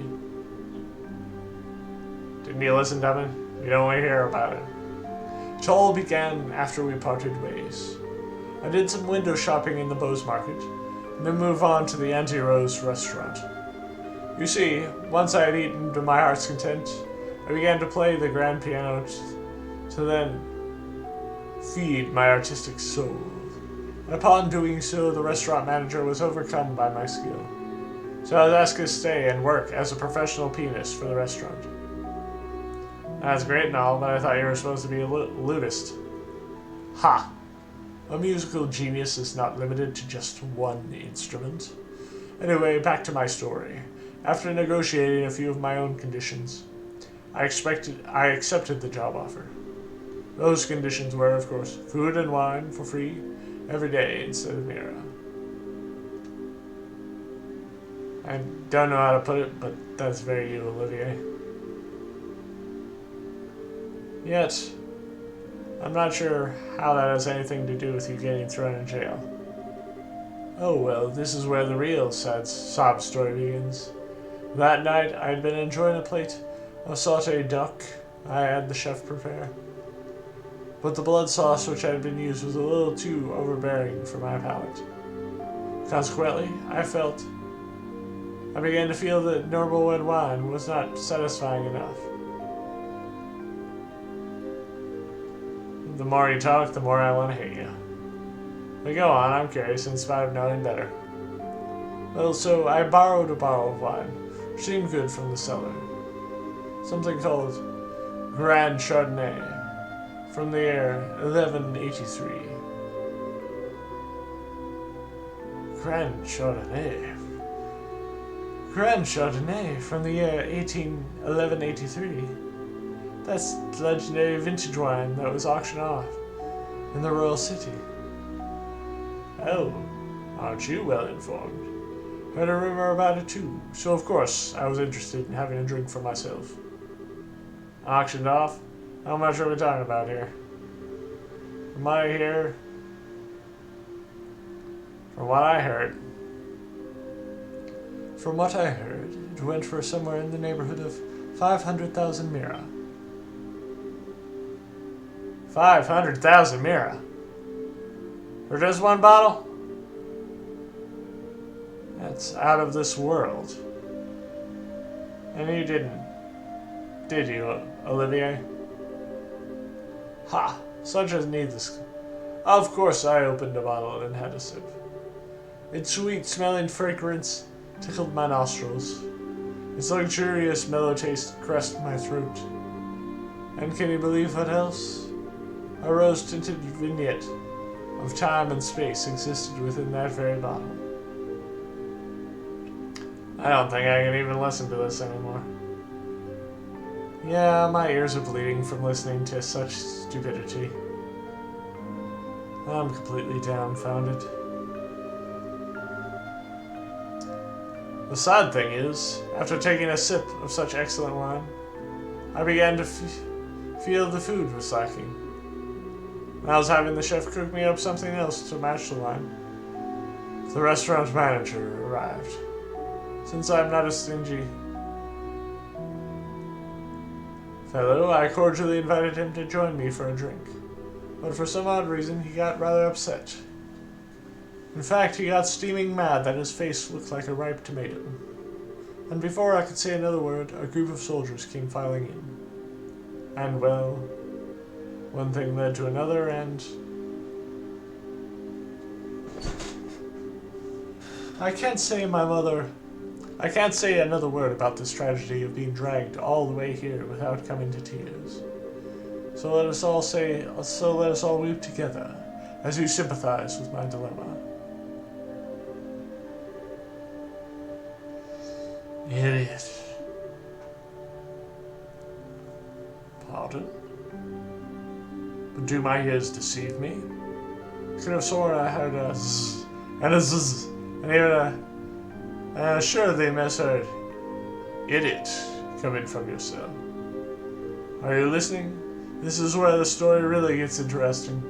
Didn't you listen, Devin? You don't want to hear about it. It all began after we parted ways. I did some window shopping in the Bose Market, and then moved on to the Auntie Rose restaurant. You see, once I had eaten to my heart's content, I began to play the grand piano to then feed my artistic soul. And upon doing so, the restaurant manager was overcome by my skill. So I was asked to stay and work as a professional pianist for the restaurant. That's great and all, but I thought you were supposed to be a lutist. Ha! A musical genius is not limited to just one instrument. Anyway, back to my story. After negotiating a few of my own conditions, I accepted the job offer. Those conditions were, of course, food and wine for free every day instead of Mira. I don't know how to put it, but that's very you, Olivier. Yet, I'm not sure how that has anything to do with you getting thrown in jail. Oh well, this is where the real sad sob story begins. That night, I had been enjoying a plate of sauteed duck I had the chef prepare. But the blood sauce which had been used was a little too overbearing for my palate. Consequently, I began to feel that normal red wine was not satisfying enough. The more you talk, the more I want to hate you. But go on, I'm curious in spite of knowing better. Well, so I borrowed a bottle of wine, which seemed good from the cellar. Something called Grand Chardonnay, from the year 1183. Grand Chardonnay. Grand Chardonnay from the year 1183. That's the legendary vintage wine that was auctioned off in the Royal City. Oh, aren't you well informed? Heard a rumor about it too, so of course I was interested in having a drink for myself. Auctioned off? How much are we talking about here? From what I heard, it went for somewhere in the neighborhood of 500,000 Mira. 500,000 Mira? For just one bottle? That's out of this world. And you didn't, did you, Olivier? Ha! Such as needless. Of course I opened a bottle and had a sip. Its sweet-smelling fragrance tickled my nostrils. Its luxurious, mellow taste caressed my throat. And can you believe what else? A rose-tinted vignette of time and space existed within that very bottle. I don't think I can even listen to this anymore. Yeah, my ears are bleeding from listening to such stupidity. I'm completely dumbfounded. The sad thing is, after taking a sip of such excellent wine, I began to feel the food was lacking. I was having the chef cook me up something else to match the wine. The restaurant manager arrived. Since I'm not a stingy fellow, I cordially invited him to join me for a drink. But for some odd reason, he got rather upset. In fact, he got steaming mad that his face looked like a ripe tomato. And before I could say another word, a group of soldiers came filing in. And well, one thing led to another, and I can't say another word about this tragedy of being dragged all the way here without coming to tears. So let us all weep together as we sympathize with my dilemma. Idiot. Pardon? But do my ears deceive me? Could have sworn I heard a zzz and a zzz and even a assuredly misheard. Idiot, coming from your cell. Are you listening? This is where the story really gets interesting.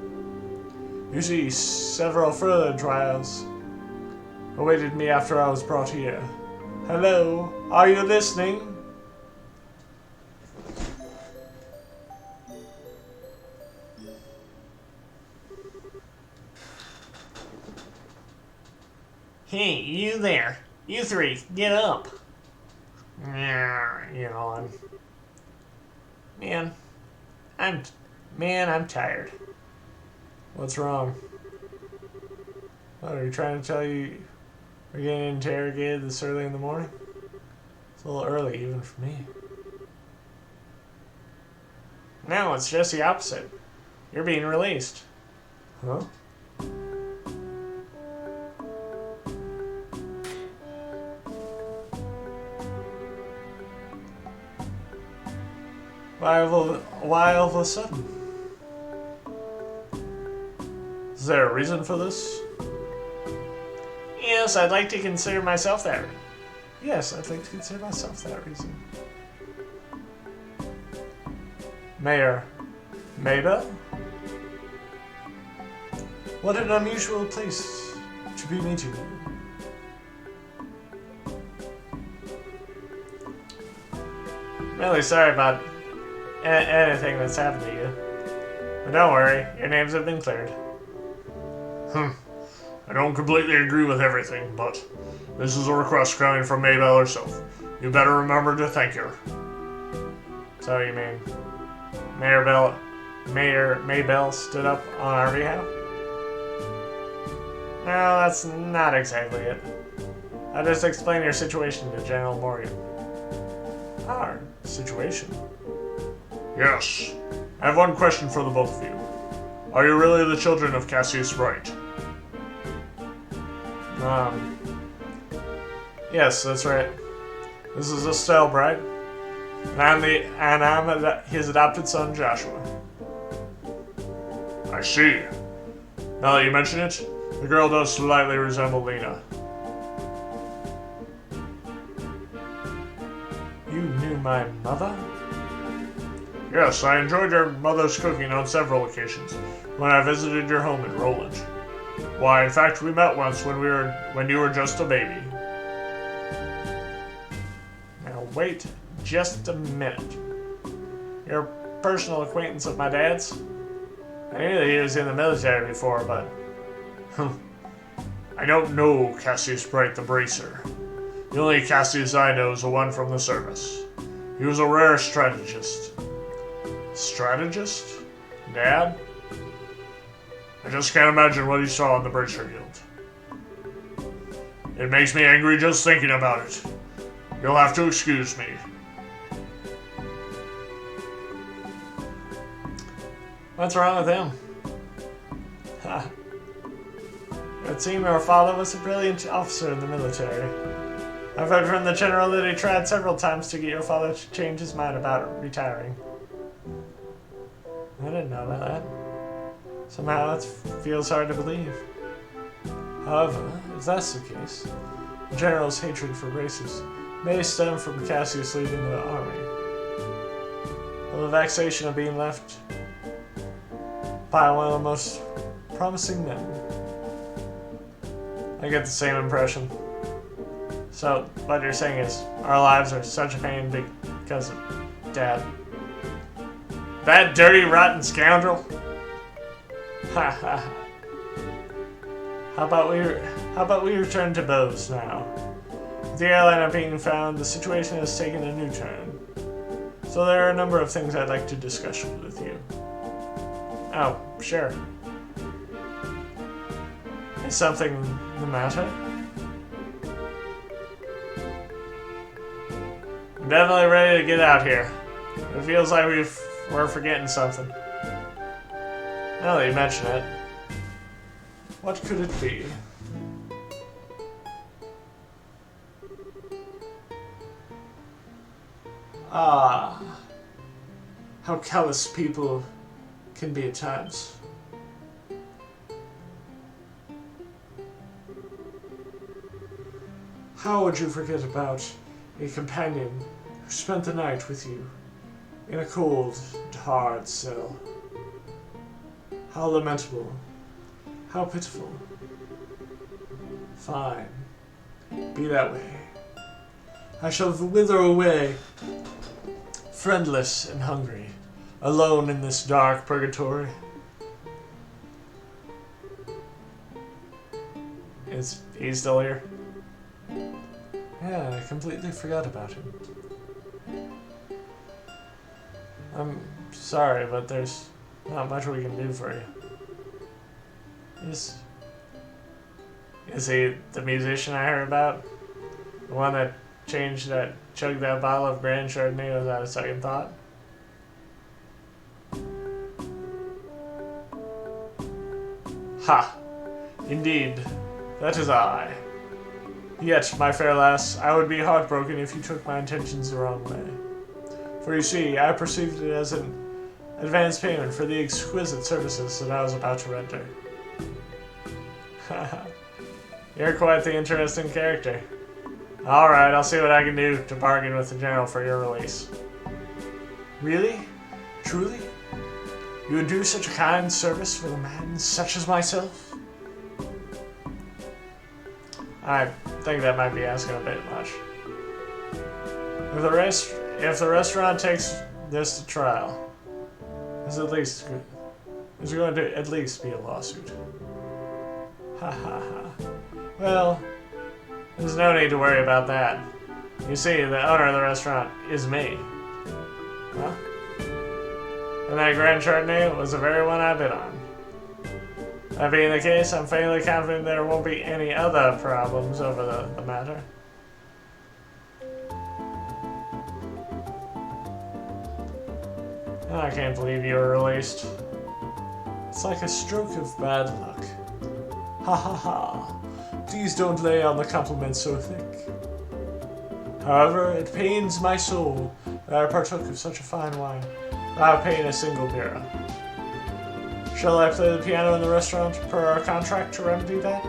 You see, several further trials awaited me after I was brought here. Hello, are you listening? Hey, you there. You three, get up. Yawn. Man, I'm tired. What's wrong? What, are you trying to tell you we're getting interrogated this early in the morning? It's a little early, even for me. No, it's just the opposite. You're being released. Huh? Why all of a sudden? Is there a reason for this? Yes, I'd like to consider myself that. Yes, I'd like to consider myself that reason. Mayor Maybell? What an unusual place to be meeting you. Really sorry about anything that's happened to you. But don't worry, your names have been cleared. I don't completely agree with everything, but this is a request coming from Maybell herself. You better remember to thank her. So you mean Mayor Maybell stood up on our behalf? No, that's not exactly it. I just explained your situation to General Morgan. Our situation? Yes. I have one question for the both of you. Are you really the children of Cassius Wright? Yes, that's right. This is Estelle Bright, and I'm his adopted son, Joshua. I see. Now that you mention it, the girl does slightly resemble Lena. You knew my mother? Yes, I enjoyed your mother's cooking on several occasions when I visited your home in Roland. Why, in fact, we met once when you were just a baby. Now wait just a minute. You're a personal acquaintance of my dad's? I knew that he was in the military before, but... I don't know Cassius Bright the Bracer. The only Cassius I know is the one from the service. He was a rare strategist. Strategist? Dad? I just can't imagine what he saw in the Bracer Guild. It makes me angry just thinking about it. You'll have to excuse me. What's wrong with him? Ha. It seemed our father was a brilliant officer in the military. I've heard from the general that he tried several times to get your father to change his mind about retiring. I didn't know about that. Somehow it feels hard to believe. However, if that's the case, the general's hatred for races may stem from Cassius leaving the army, or the vexation of being left by one of the most promising men. I get the same impression. So, what you're saying is, our lives are such a pain because of Dad. That dirty, rotten scoundrel? Ha ha ha. How about we return to Bose now? With the airliner being found, the situation has taken a new turn. So there are a number of things I'd like to discuss with you. Oh, sure. Is something the matter? I'm definitely ready to get out here. It feels like we're forgetting something. Now that you mention it, What could it be? Ah, how callous people can be at times. How would you forget about a companion who spent the night with you in a cold and hard cell? How lamentable. How pitiful. Fine. Be that way. I shall wither away, friendless and hungry, alone in this dark purgatory. Is he still here? Yeah, I completely forgot about him. I'm sorry, but there's not much we can do for you. Is he the musician I heard about? The one that chugged that bottle of Grand Chardonnay without a second thought? Ha! Indeed, that is I. Yet, my fair lass, I would be heartbroken if you took my intentions the wrong way. For you see, I perceived it as an advance payment for the exquisite services that I was about to render. You're quite the interesting character. Alright, I'll see what I can do to bargain with the General for your release. Really? Truly? You would do such a kind service for a man such as myself? I think that might be asking a bit much. If the restaurant takes this to trial, there's going to at least be a lawsuit. Ha ha ha. Well, there's no need to worry about that. You see, the owner of the restaurant is me. Huh? And that Grand Chardonnay was the very one I bid on. That being the case, I'm fairly confident there won't be any other problems over the matter. I can't believe you were released. It's like a stroke of bad luck. Ha ha ha. Please don't lay on the compliment so thick. However, it pains my soul that I partook of such a fine wine without paying a single lira. Shall I play the piano in the restaurant per our contract to remedy that?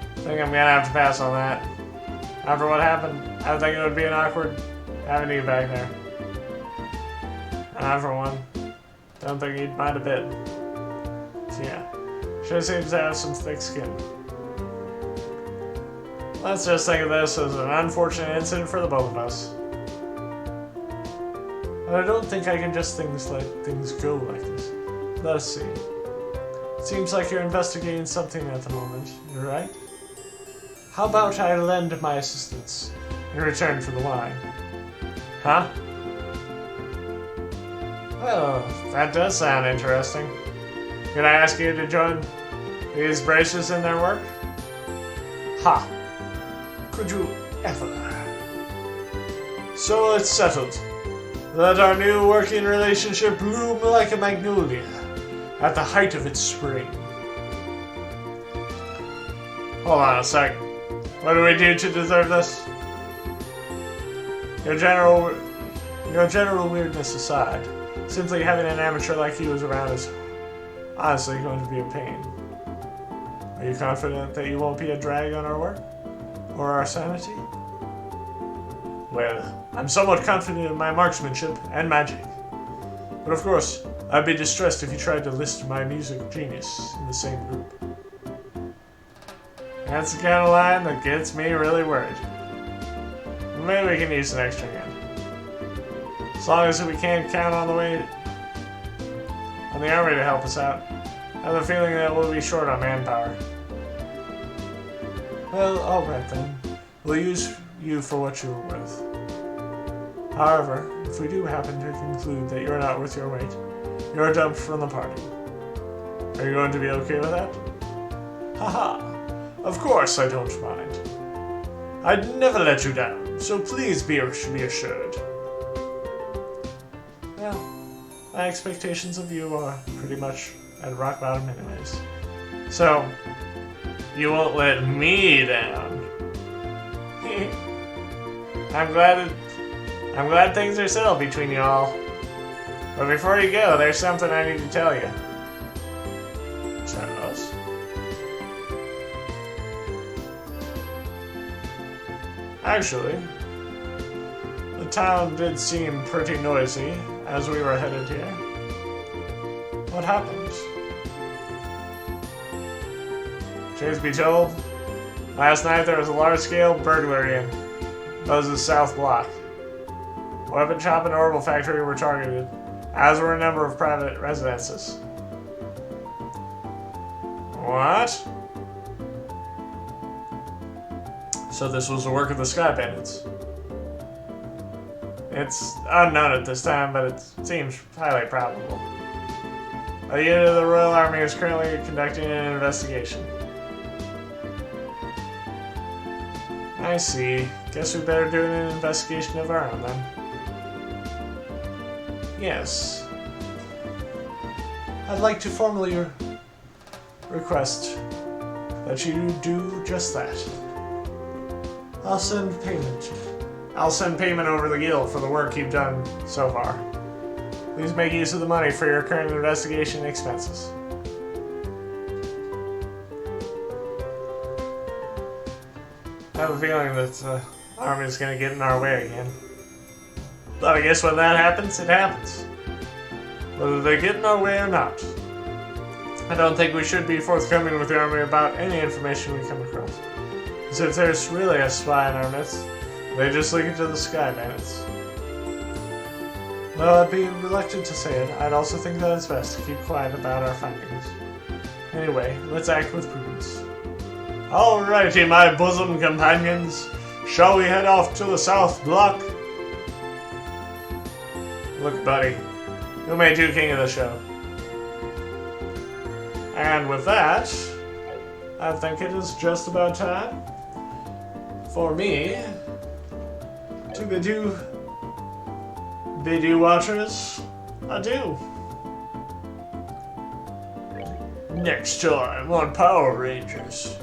I think I'm gonna have to pass on that. After what happened, I think it would be an awkward having you back there. I, for one, don't think he'd mind a bit. So yeah, sure seems to have some thick skin. Let's just think of this as an unfortunate incident for the both of us. But I don't think I can just let things go like this. Let us see. It seems like you're investigating something at the moment, you're right? How about I lend my assistance in return for the wine? Huh? Well, that does sound interesting. Could I ask you to join these braces in their work? Ha! Could you ever? So it's settled. Let our new working relationship bloom like a magnolia at the height of its spring. Hold on a sec. What do we do to deserve this? Your general weirdness aside, simply having an amateur like you around is honestly going to be a pain. Are you confident that you won't be a drag on our work? Or our sanity? Well, I'm somewhat confident in my marksmanship and magic. But of course, I'd be distressed if you tried to list my music genius in the same group. That's the kind of line that gets me really worried. Maybe we can use an extra hand. As long as we can't count on the army to help us out. I have a feeling that we'll be short on manpower. Well, alright then. We'll use you for what you're worth. However, if we do happen to conclude that you're not worth your weight, you're dumped from the party. Are you going to be okay with that? Haha! Of course I don't mind. I'd never let you down, so please be assured. Well, my expectations of you are pretty much at rock bottom anyways. So, you won't let me down. I'm glad things are settled between you all. But before you go, there's something I need to tell you. Tell us? Actually, the town did seem pretty noisy as we were headed here. What happened? Truth be told, last night there was a large-scale burglary in Buzz's South Block. Weapon shop and orbital factory were targeted, as were a number of private residences. What? So this was the work of the Sky Bandits. It's unknown at this time, but it seems highly probable. A unit of the Royal Army is currently conducting an investigation. I see. Guess we better do an investigation of our own then. Yes. I'd like to formally request that you do just that. I'll send payment. I'll send payment over the guild for the work you've done so far. Please make use of the money for your current investigation expenses. I have a feeling that the army's gonna get in our way again. But I guess when that happens, it happens. Whether they get in our way or not. I don't think we should be forthcoming with the army about any information we come across. Because if there's really a spy in our midst, they just link it to the Sky Bandits. Though I'd be reluctant to say it, I'd also think that it's best to keep quiet about our findings. Anyway, let's act with prudence. Alrighty, my bosom companions. Shall we head off to the South Block? Look, buddy. Who made you king of the show? And with that, I think it is just about time for me to bid you watchers adieu. Next time on Power Rangers,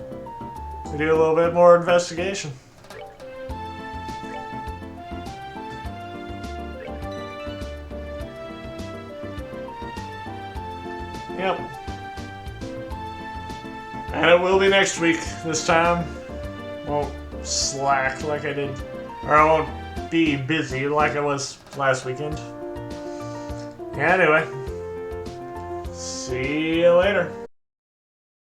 we do a little bit more investigation. Yep. And it will be next week this time. Won't slack like I did. Or I won't be busy like I was last weekend. Anyway. See you later.